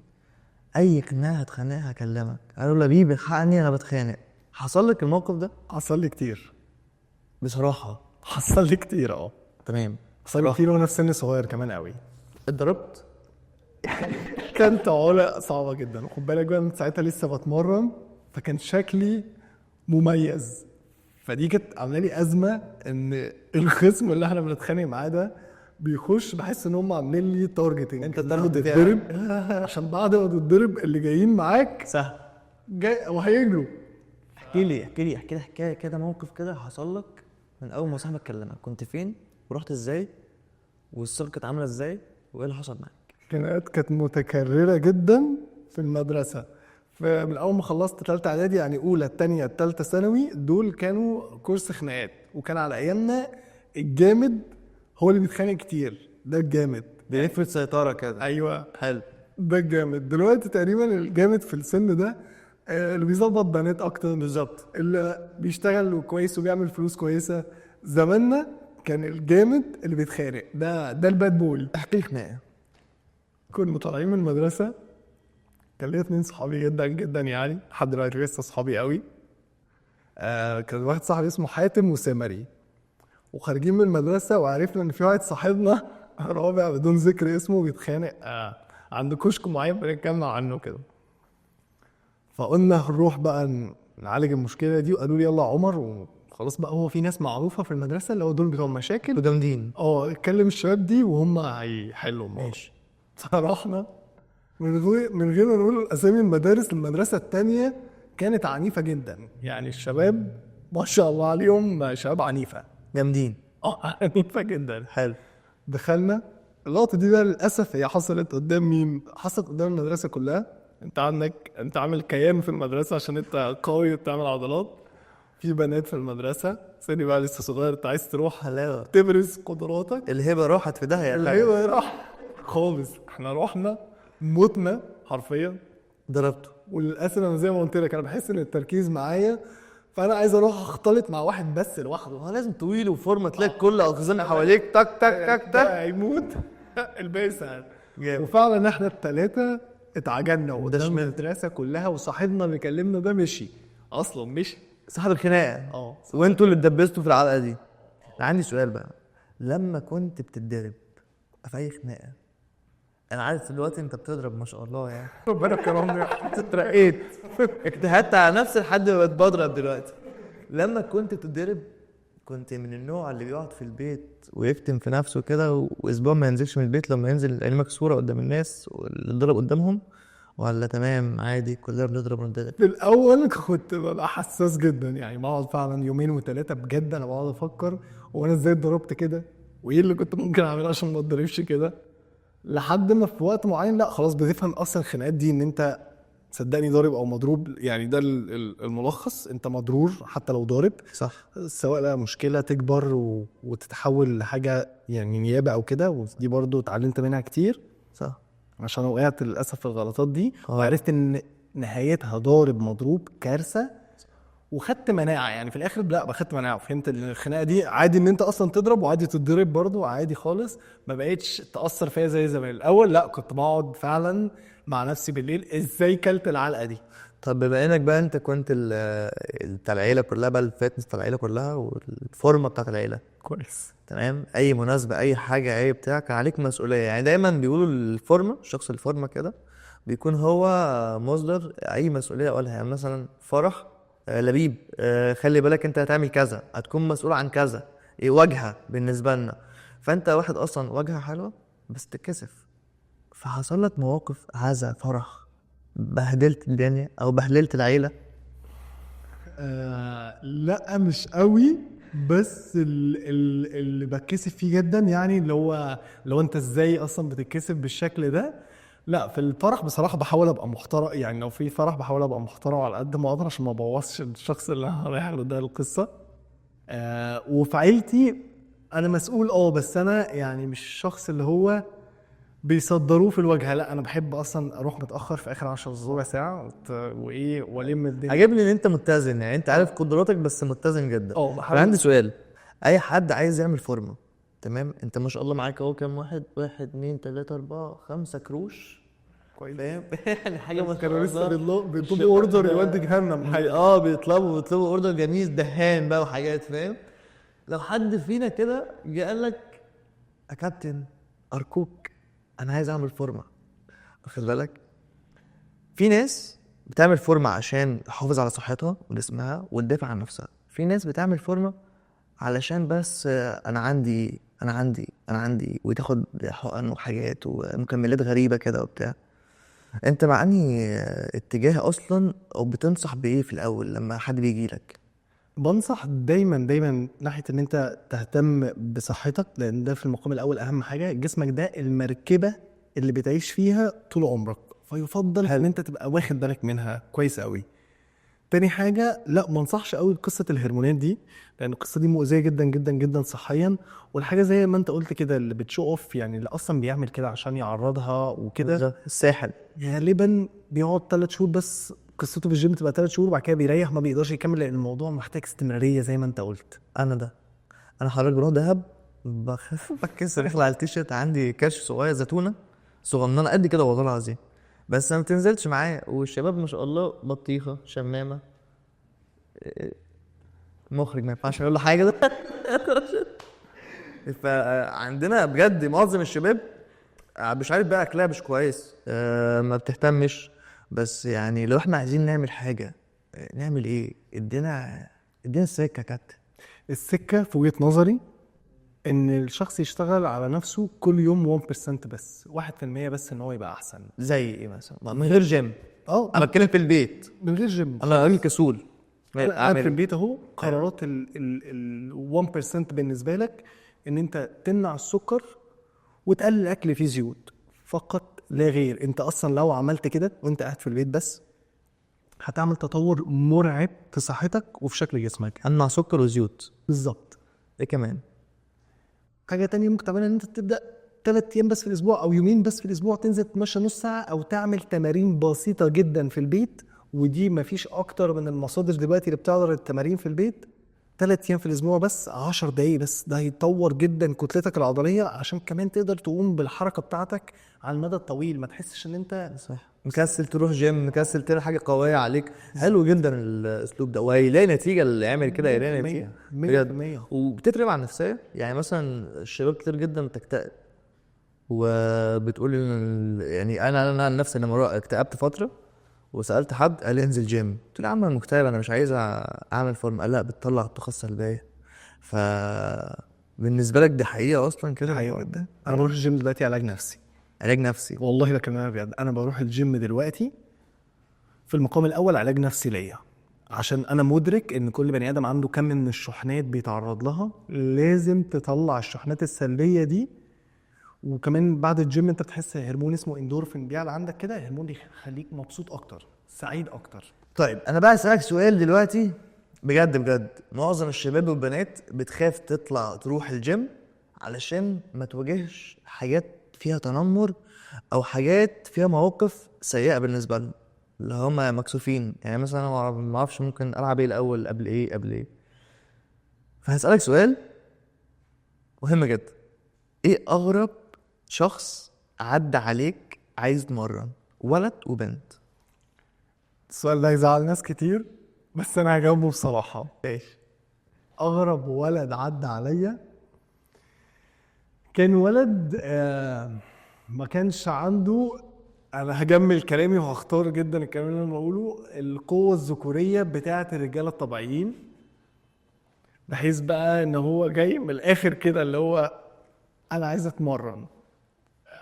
اي خناقه هتخانقها هكلمك، قالوا له بيبي الحقني انا بتخانق، حصل لك الموقف ده؟ حصل لي كتير بصراحه حصل لي كتير تمام. حصل لي كتير وانا في سن صغير كمان قوي. اتضربت؟ كانت عقلة صعبة جدا. خد بالك بقى، من ساعتها لسه بتمرن، فكان شكلي مميز. فدي كانت عامله لي ازمه ان الخصم اللي احنا بنتخانق معاه ده بيخش، بحس ان هم عاملين لي تارجتنج، انت تاخد تتضرب تتضرب عشان بعد ما تتضرب اللي جايين معاك سهل. جاي وهيجروا. احكي لي حكايه كده، موقف كده حصل لك من اول ما صاحبك كلمك، كنت فين ورحت ازاي والصيغه كانت عامله ازاي وايه اللي حصل معاك؟ كانت متكرره جدا في المدرسه. فمن اول ما خلصت ثالثه اعدادي، يعني اولى الثانيه الثالثه ثانوي، دول كانوا كورس خناقات. وكان على ايامنا الجامد هو اللي بيتخانق كتير، ده الجامد بيفرض سيطره كده. ايوه حلو. ده الجامد. دلوقتي تقريبا الجامد في السن ده اللي بيظبط بنات اكتر، بالظبط. اللي بيشتغل كويس وبيعمل فلوس كويسه. زماننا كان الجامد اللي بيتخانق، ده الباد بول. احكي لي خناقه. كنا طالعين من المدرسه، كان ليا 2 صحابي جدا جدا، يعني لحد دلوقتي لسه صحابي قوي. كان واحد صاحبي اسمه حاتم وسامري. وخارجين من المدرسه وعرفنا ان في واحد صاحبنا رابع بدون ذكر اسمه بيتخانق عند كشك معين بنتكلم عنه كده. فقلنا هنروح بقى نعالج المشكله دي، وقالوا لي يلا عمر. وخلاص بقى، هو في ناس معروفه في المدرسه اللي هو دول بتوع مشاكل جامدين. اتكلم الشباب دي وهم هيحلوا الموضوع. ماشي. فرحنا من غير ما نقول اسامي المدارس. المدرسه الثانيه كانت عنيفه جدا، يعني الشباب ما شاء الله عليهم شباب عنيفه. جامدين. عنيفه جدا. حلو. دخلنا. اللقطه دي بقى للاسف هي حصلت قدام مين؟ حصلت قدام المدرسه كلها. انت عامل كيان في المدرسه عشان انت قوي وبتعمل عضلات. في بنات في المدرسه، سني بقى لسه صغير، انت عايز تروح حلاوه. تبرز قدراتك. الهبه راحت في داهيه. الهيبه راح خالص. احنا رحنا متنا حرفيا. ضربته. وللاسف انا زي ما قلت لك، انا بحس ان التركيز معايا، فانا عايز اروح اختلط مع واحد بس لوحده. هو لازم طويل وفورمه، تلاقي كل الاغزان حواليك تك تك تك تك. هيموت الباقي سهل. جامد. وفعلا احنا ال3 اتعجلنا قدام شمال. المدرسه كلها، وصاحبنا اللي كلمنا ده مشي اصلا. مشي صاحب الخناقه. اه. وانتوا اللي اتدبستوا في العلقه دي. انا عندي سؤال بقى، لما كنت بتتضرب في اي خناقه، انا عارف دلوقتي انت بتضرب ما شاء الله يعني، ربنا كرمني اترقيت. اجتهدت على نفسي لحد ما بضرب دلوقتي. لما كنت بتتضرب كنت من النوع اللي بيقعد في البيت ويكتم في نفسه كده واسبوع ما ينزلش من البيت لما ينزل عيني مكسوره قدام الناس واللي ضرب قدامهم، ولا تمام عادي كلنا بنضرب ونضرب؟ في الاول كنت ببقى حساس جدا، يعني بقعد فعلا يومين و3 بجد انا بقعد افكر وانا ازاي اتضربت كده، وايه اللي كنت ممكن اعمله عشان ما اتضربش كده. لحد ما في وقت معين لا خلاص بتفهم اصلا الخناقات دي ان انت صدقني ضارب او مضروب، يعني ده الملخص، انت مضرور حتى لو ضارب. صح. سواء لا مشكله تكبر وتتحول لحاجه يعني نيابه او كده، ودي برضو اتعلمت منها كتير. صح. عشان وقعت للاسف في الغلطات دي وعرفت ان نهايتها ضارب مضروب كارثه. وخدت مناعه يعني في الاخر، لا خدت مناعه، فهمت ان الخناقه دي عادي ان انت اصلا تضرب وعادي تتضرب برضو عادي خالص. ما بقيتش تاثر فيا زي زمان. الاول لا كنت بقعد فعلا مع نفسي بالليل ازاي كلت العلقه دي. طب بما انك بقى انت كنت بتاع العيله كلها بقى، الفتنس بتاع العيله كلها والفورمه بتاعت العيله، كويس تمام، اي مناسبه اي حاجه اي بتاع كان عليك مسؤوليه. يعني دايما بيقولوا الفورمه، الشخص الفورمه كده بيكون هو مصدر اي مسؤوليه اقولها. يعني مثلا فرح لبيب، خلي بالك انت هتعمل كذا، هتكون مسؤول عن كذا، واجهه بالنسبه لنا. فانت واحد اصلا واجهه حلوه بس تتكسف، فحصل لك مواقف هذا فرح بهدلت الدنيا او بهدلت العيله؟ لا مش قوي، بس اللي بتكسف فيه جدا يعني اللي هو انت ازاي اصلا بتتكسف بالشكل ده. لا في الفرح بصراحه بحاول ابقى محترم، يعني لو في فرح بحاول ابقى محترم على قد ما اقدر عشان ما ابوظش الشخص اللي انا رايح له ده القصه. وفي عيلتي انا مسؤول بس انا يعني مش الشخص اللي هو بيصدروه في الواجهه. لا انا بحب اصلا اروح متاخر في اخر 10 ربع ساعه وايه والم الدنيا. عجبني ان انت متزن، يعني انت عارف قدراتك بس متزن جدا. بحاول. انا عندي سؤال. اي حد عايز يعمل فورمه، تمام، انت ما شاء الله معاك اهو كام واحد، 1 2 3 4 5 كروش، كويس. فاهم؟ يعني حاجه ما شاء كانوا لسه الله. بيطلبوا اوردر يودي جهنم حاجه. بيطلبوا اوردر جميل دهان بقى وحاجات، فاهم؟ لو حد فينا كده جه قال لك يا كابتن ارجوك انا عايز اعمل فورمه، واخد بالك؟ في ناس بتعمل فورمه عشان تحافظ على صحتها وجسمها وتدافع عن نفسها، في ناس بتعمل فورمه علشان بس انا عندي وتاخد حقن وحاجات ومكملات غريبه كده وبتاع. انت مع انهي اتجاه اصلا، او بتنصح بايه في الاول لما حد بيجي لك؟ بنصح دايما ناحيه ان انت تهتم بصحتك، لان ده في المقام الاول اهم حاجه. جسمك ده المركبه اللي بتعيش فيها طول عمرك، فيفضل ان انت تبقى واخد بالك منها كويس قوي. تاني حاجه لا ما انصحش قوي بقصه الهرمونات دي، لان القصه دي مؤذيه جدا جدا جدا صحيا. والحاجه زي ما انت قلت كده اللي بتشو اوف، يعني اللي اصلا بيعمل كده عشان يعرضها وكده الساحل غالبا بيقعد 3 شهور بس. قصته في الجيم تبقى 3 شهور وبعد كده بيريح، ما بيقدرش يكمل لان الموضوع محتاج استمراريه زي ما انت قلت. انا حضرتك بروح دهب بخاف بتكسر اخلع التيشيرت، عندي كاش صغير زيتونه صغننه قد كده والله العظيم، بس ما بتنزلش معايا، والشباب ما شاء الله بطيخه شمامه. مخرج ما ينفعش اقول له حاجه ده. فعندنا بجد معظم الشباب مش عارف بقى اكلها مش كويس، ما بتهتمش. بس يعني لو احنا عايزين نعمل حاجه نعمل ايه؟ ادينا السكه كات. السكه في وجهه نظري ان الشخص يشتغل على نفسه كل يوم 1% بس، 1% بس، ان هو يبقى احسن. زي ايه مثلا؟ من غير جيم. اه انا بتكلم في البيت، من غير جيم. انا راجل كسول. انا في البيت اهو قرارات ال 1% بالنسبه لك ان انت تمنع السكر وتقلل الاكل فيه زيوت فقط لا غير. انت اصلا لو عملت كده وانت قاعد في البيت بس هتعمل تطور مرعب في صحتك وفي شكل جسمك. امنع سكر وزيوت. بالظبط. ايه كمان؟ حاجه تانية ممكن تعملها ان انت تبدا 3 ايام بس في الاسبوع او يومين بس في الاسبوع تنزل تمشي نص ساعه او تعمل تمارين بسيطه جدا في البيت. ودي مفيش اكتر من المصادر دلوقتي اللي بتعرض التمارين في البيت. 3 ايام في الاسبوع بس 10 دقايق بس، ده هيطور جدا كتلتك العضليه عشان كمان تقدر تقوم بالحركه بتاعتك على المدى الطويل، ما تحسش ان انت صح، مكسل تروح جيم، مكسل تعمل حاجه قويه عليك. حلو جدا الاسلوب ده، وهيلاقي نتيجه اللي يعمل كده، هيلاقي نتيجه 100%. وبتتربع على النفسيه. يعني مثلا الشباب كتير جدا بتكتئب وبتقول يعني انا عن نفسي لما اكتئبت فتره وسالت حد قال لي انزل جيم، قلت له يا عم انا مكتئب انا مش عايز اعمل فورم، قال لا بتطلع الطاقه السلبيه. ف بالنسبه لك دي حقيقه اصلا كده؟ حقيقة جدا. انا بروح الجيم دلوقتي علاج نفسي. علاج نفسي؟ والله ده كلام بجد. انا بروح الجيم دلوقتي في المقام الاول علاج نفسي ليا، عشان انا مدرك ان كل بني ادم عنده كم من الشحنات بيتعرض لها، لازم تطلع الشحنات السلبيه دي. وكمان بعد الجيم انت بتحس هرمون اسمه اندورفين بيعلى عندك كده، الهرمون ده يخليك مبسوط اكتر، سعيد اكتر. طيب انا بقى اسالك سؤال دلوقتي بجد. معظم الشباب والبنات بتخاف تطلع تروح الجيم علشان ما تواجهش حاجات فيها تنمر او حاجات فيها مواقف سيئه بالنسبه لهم، اللي هم مكسوفين. يعني مثلا انا ما اعرفش ممكن العب ايه الاول قبل ايه. فهسالك سؤال مهم جدا. ايه اغرب شخص عدى عليك عايز يتمرن، ولد وبنت؟ السؤال ده هيزعل ناس كتير بس انا هجاوبه بصراحه. ايش؟ اغرب ولد عدى عليا كان ولد ما كانش عنده، انا هجمل كلامي وهختار جدا الكلام اللي انا بقوله، القوه الذكوريه بتاعه الرجاله الطبيعيين، بحيث بقى ان هو جاي من الاخر كده اللي هو انا عايز اتمرن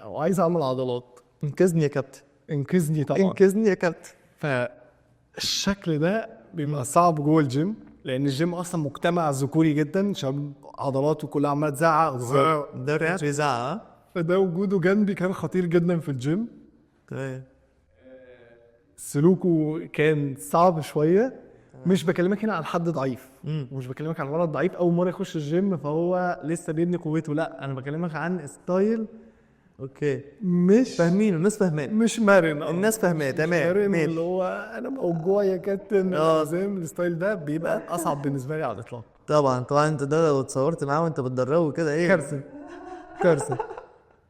وعايز اعمل عضلات. انقذني يا كابتن، انقذني طبعا. انقذني يا كابتن. فالشكل ده بيبقى صعب جوه الجيم، لان الجيم اصلا مجتمع ذكوري جدا، شباب عضلاته كلها عماله تزعق ده رياض بيزعق. فده وجوده جنبي كان خطير جدا في الجيم. تمام. سلوكه كان صعب شويه. مش بكلمك هنا عن حد ضعيف، ومش بكلمك عن ولد ضعيف اول مره يخش الجيم فهو لسه بيبني قوته، لا انا بكلمك عن ستايل اوكي مش فاهمين، الناس فاهمين، مش مرن. الناس فاهمه تمام مرن ماشي. اللي هو انا موجوع يا كابتن الالتزام. الستايل ده بيبقى اصعب بالنسبه لي على الاطلاق. طبعا انت ده لو اتصورت معاه وانت بتدربه كده ايه كارثه كارثه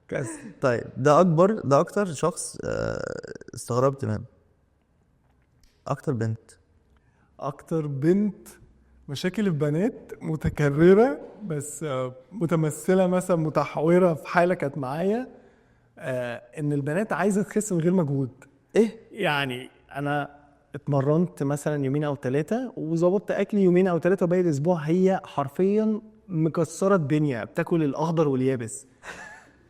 كارثه. طيب ده اكتر شخص استغربت منه. اكتر بنت. اكتر بنت مشاكل البنات متكرره بس متمثله مثلا متحوره في حاله كانت معايا. ان البنات عايزه تخس من غير مجهود. ايه يعني انا اتمرنت مثلا يومين او 3 وظبطت اكلي يومين او 3 وباقي الاسبوع هي حرفيا مكسره الدنيا بتاكل الاخضر واليابس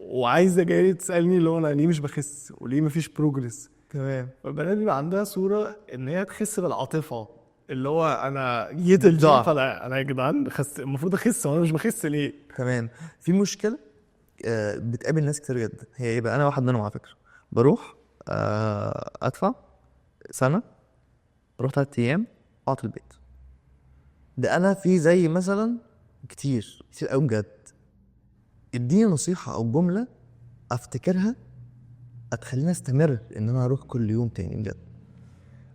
وعايزه جايه تسالني اللي هو انا ليه مش بخس وليه مفيش بروجرس. تمام. فالبنات بيبقى عندها صوره ان هي تخس بالعاطفه، اللي هو انا جيت الجيم فانا يا جدعان المفروض اخس وانا مش بخس ليه. تمام. في مشكله بتقابل ناس كتير جدا، هي ايه بقى؟ انا واحد منهم على فكره. بروح ادفع سنه، اروح 3 ايام اقعد في البيت. ده انا في زي مثلا كتير قوي بجد. اديني نصيحه او جمله افتكرها هتخليني استمر ان انا اروح كل يوم تاني بجد.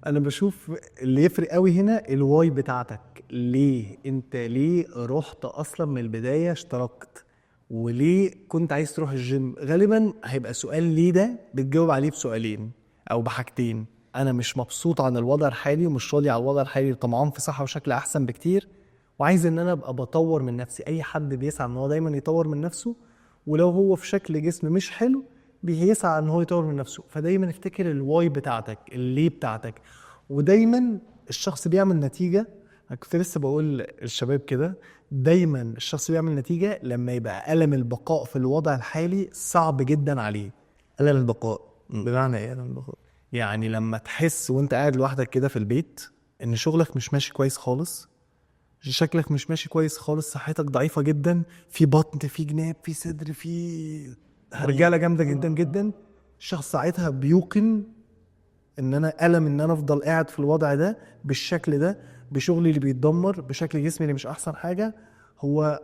انا بشوف اللي يفرق قوي هنا الواي بتاعتك. ليه رحت اصلا من البدايه اشتركت، وليه كنت عايز تروح الجيم؟ غالبا هيبقى سؤال ليه ده بتجاوب عليه بسؤالين او بحاجتين. انا مش مبسوط عن الوضع الحالي ومش راضي على الوضع الحالي، طمعان في صحه وشكل احسن بكتير وعايز ان انا ابقى بطور من نفسي. اي حد بيسعى ان هو دايما يطور من نفسه، ولو هو في شكل جسم مش حلو بيسعى ان هو يطور من نفسه. فدايما افتكر الواي بتاعتك، الليه بتاعتك. ودايما الشخص بيعمل نتيجه. انا كنت لسه بقول الشباب كده، دايما الشخص بيعمل نتيجه لما يبقى ألم البقاء في الوضع الحالي صعب جدا عليه. ألم البقاء بمعنى ايه ألم البقاء؟ يعني لما تحس وانت قاعد لوحدك كده في البيت ان شغلك مش ماشي كويس خالص، شكلك مش ماشي كويس خالص، صحتك ضعيفة جدا، في بطن، في جناب، في صدر، في رجالة جامدة جدا جدا، الشخص ساعتها بيوقن ان انا ألم ان انا افضل قاعد في الوضع ده بالشكل ده بشغلي اللي بيتدمر بشكل جسمي اللي مش احسن حاجة، هو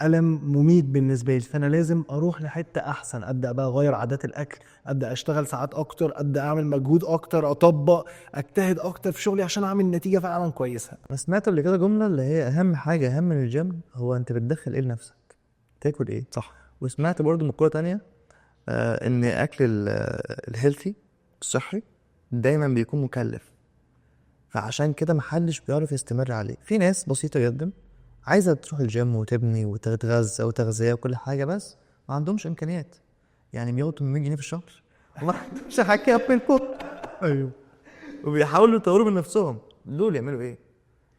ألم مميت بالنسبة لي. فأنا لازم أروح لحتة أحسن، أبدأ بقى أغير عادات الأكل، أبدأ أشتغل ساعات أكتر، أبدأ أعمل مجهود أكتر، أطبق، أجتهد أكتر في شغلي عشان أعمل نتيجة فعلا كويسة. انا سمعت قبل كده جمله اللي هي اهم حاجه اهم من الجيم هو انت بتدخل ايه لنفسك، تاكل ايه. صح. وسمعت برضو مقوله تانية ان اكل الهيلثي الصحي دايما بيكون مكلف، فعشان كده محدش بيعرف يستمر عليه. في ناس بسيطه جدا عايزه تروح الجيم وتبني وتتغذى وتغذيه وكل حاجه بس ما عندهمش امكانيات. يعني بياخدوا 800 جنيه في الشهر والله مش هحكي اب الفوق. أيوه. وبيحاولوا يطوروا من نفسهم، دول يعملوا ايه؟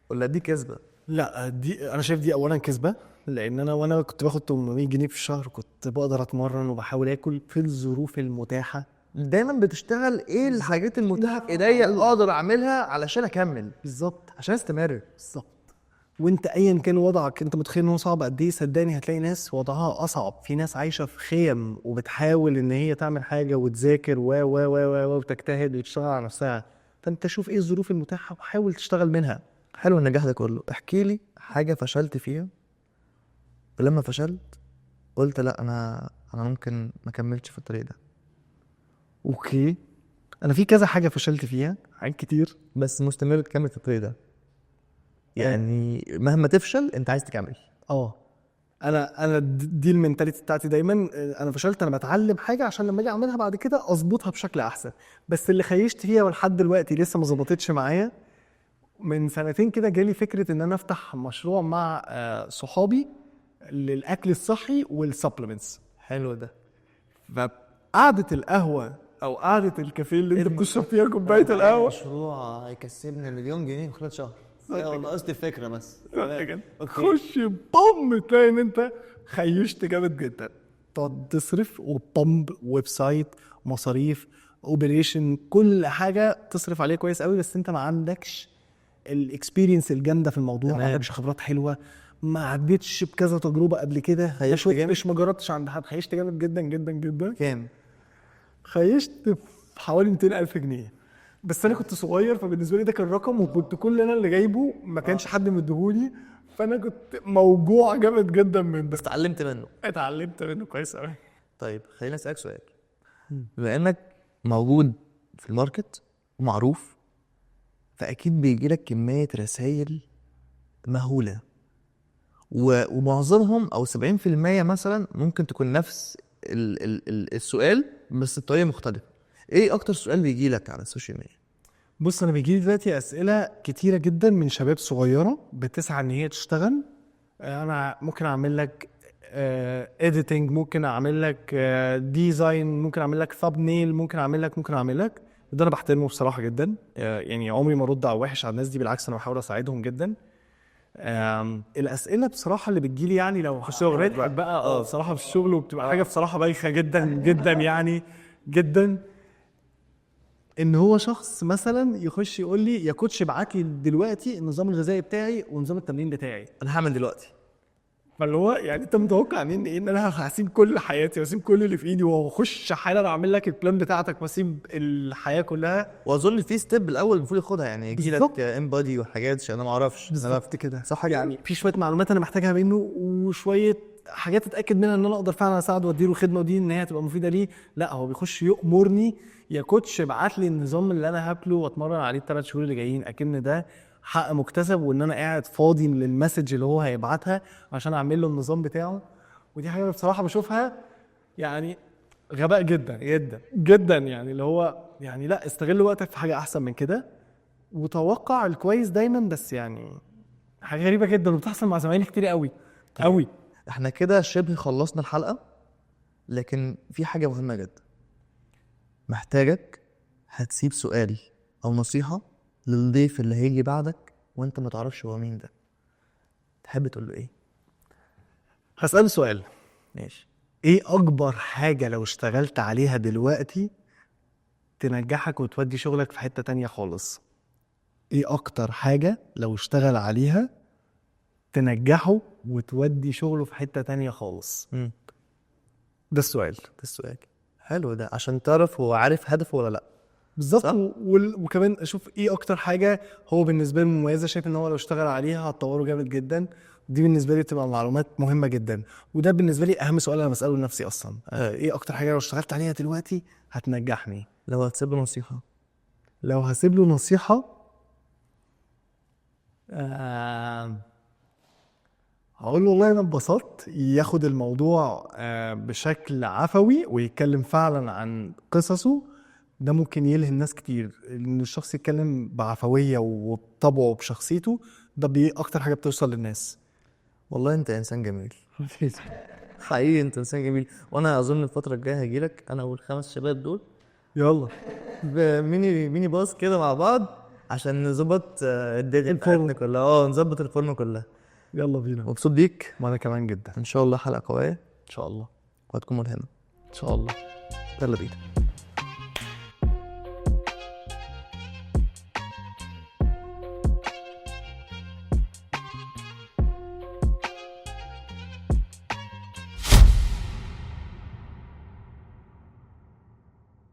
ولا دي كذبه؟ لا دي أنا شايف دي أولا كذبة، لأن أنا وأنا كنت باخد 800 جنيه في الشهر كنت بقدر أتمرن وبحاول آكل في الظروف المتاحة. دايما بتشتغل ايه الحاجات المتاحه في ايديا اللي اقدر اعملها علشان اكمل، بالظبط عشان استمر. بالظبط. وانت ايا كان وضعك، انت متخيل ان هو صعب قد ايه؟ صدقني هتلاقي ناس وضعها اصعب، في ناس عايشه في خيم وبتحاول ان هي تعمل حاجه وتذاكر وتجتهد وتشتغل على نفسها. فانت شوف ايه الظروف المتاحه وحاول تشتغل منها. حلو النجاح ده كله، احكي لي حاجه فشلت فيها ولما فشلت قلت لا انا ممكن ما اكملش في الطريق ده. اوكي، انا في كذا حاجه فشلت فيها، حاجات كتير، بس مستمر تكمل في الطريق ده، يعني مهما تفشل انت عايز تكمل. انا دي المنتاليتي بتاعتي دايما. انا فشلت انا بتعلم حاجه عشان لما اجي اعملها بعد كده اظبطها بشكل احسن. بس اللي خيشت فيها ولحد دلوقتي لسه ما ظبطتش معايا، من 2 كده جالي فكره ان انا افتح مشروع مع صحابي للاكل الصحي والسبلمنتس. حلو ده. فقعده القهوه او قعده الكافيه اللي انت بتشرب فيها كوبايه القهوه، مشروع هيكسبنا 1,000,000 جنيه في خلال شهر. والله قصدي الفكره بس. خش بوم تلاقي ان انت خيشت جامد جدا. تقعد تصرف وبومب ويب سايت مصاريف اوبريشن كل حاجه تصرف عليه كويس قوي، بس انت ما عندكش الاكسبيرينس الجامده في الموضوع، ما عندكش خبرات حلوه، ما عديتش بكذا تجربه قبل كده، خيشت جامد؟ مش ما جربتش عند حد، خيشت جامد جدا جدا جدا. كام؟ خيشت حوالي 200,000 جنيه، بس انا كنت صغير فبالنسبه لي ده كان رقم، وكنت كل انا اللي جايبه ما كانش حد مديهولي، فانا كنت موجوع جامد جدا من بس ده. اتعلمت منه. اتعلمت منه كويس قوي. طيب خليني اسالك سؤال. بما انك موجود في الماركت ومعروف، فاكيد بيجي لك كميه رسائل مهوله، ومعظمهم او 70% مثلا ممكن تكون نفس السؤال بس بطريقه مختلفه. ايه اكتر سؤال بيجي لك على السوشيال ميديا؟ بص انا بيجي لي دلوقتي اسئله كتيره جدا من شباب صغيره بتسعى ان هي تشتغل. انا ممكن اعمل لك اديتنج، ممكن اعمل لك ديزاين، ممكن اعمل لك ثاب نيل، ممكن اعمل لك. ده انا بحترمه بصراحه جدا. يعني عمري ما ارد على وحش على الناس دي، بالعكس انا بحاول اساعدهم جدا. الاسئله بصراحه اللي بتجيلي يعني لو في الشغل بقى بصراحه في الشغل، وبتبقى حاجه بصراحه بايخه جدا جدا يعني جدا، ان هو شخص مثلا يخش يقول لي يا كوتش ابعت لي دلوقتي النظام الغذائي بتاعي ونظام التمرين بتاعي. انا هعمل دلوقتي. فاللي هو يعني انت متوقع مني ايه؟ ان انا هسيب كل حياتي واسيب كل اللي في ايدي واخش حالا اعمل لك البلان بتاعتك واسيب الحياه كلها؟ واظن في ستيب الاول المفروض ياخدها، يعني يجي لك بالظبط. امبادي وحاجات عشان انا ما اعرفش. بالظبط كده صح، يعني في شويه معلومات انا محتاجها منه، وشويه حاجات اتاكد منها ان انا اقدر فعلا اساعده واديله الخدمه دي ان هي تبقى مفيده ليه. لا هو بيخش يامرني يا كوتش ابعت لي النظام اللي انا هاكله واتمرن عليه ال3 شهور اللي جايين، اكن ده حق مكتسب، وان انا قاعد فاضي للمسج اللي هو هيبعتها عشان اعمل له النظام بتاعه. ودي حاجه بصراحه بشوفها يعني غباء جدا جدا جدا، يعني اللي هو يعني لا، استغل وقتك في حاجه احسن من كده وتوقع الكويس دايما. بس يعني حاجه غريبه جدا وبتحصل مع زمايلي كتير قوي قوي. احنا كده شبه خلصنا الحلقه، لكن في حاجه مهمه جدا محتاجك هتسيب سؤال او نصيحه للضيف اللي هيجي بعدك وانت ما تعرفش هو مين ده، تحب تقول له ايه؟ هسأله سؤال، ماشي. ايه اكبر حاجه لو اشتغلت عليها دلوقتي تنجحك وتودي شغلك في حته تانية خالص؟ ايه اكتر حاجه لو اشتغل عليها تنجحه وتودي شغله في حته تانية خالص؟ ده السؤال. ده السؤال حلو ده، عشان تعرف هو عارف هدفه ولا لا. بالظبط. وكمان اشوف ايه اكتر حاجه هو بالنسبه له مميزه، شايف ان هو لو اشتغل عليها هتطوره جامد جدا. دي بالنسبه لي تبقى معلومات مهمه جدا، وده بالنسبه لي اهم سؤال انا بساله لنفسي اصلا. ايه اكتر حاجه لو اشتغلت عليها دلوقتي هتنجحني؟ لو هتسيب له نصيحه. لو هسيب له نصيحه هقول له والله انا اتبسطت ياخد الموضوع بشكل عفوي ويتكلم فعلا عن قصصه. ده ممكن يلهم ناس كتير، ان الشخص يتكلم بعفويه وبطبعه وبشخصيته، ده اكتر حاجه بتوصل للناس. والله انت انسان جميل. حقيقي انت انسان جميل، وانا اظن الفتره الجايه هجيلك انا والخمس شباب دول يلا بميني باص كده مع بعض عشان نظبط الدنيا بتاعتنا كلها، نظبط الفورمه كلها. يلا بينا. مبسوط بيك، وانا كمان جدا. ان شاء الله حلقه قويه ان شاء الله. وهتكون ملهمه ان شاء الله. يلا بينا.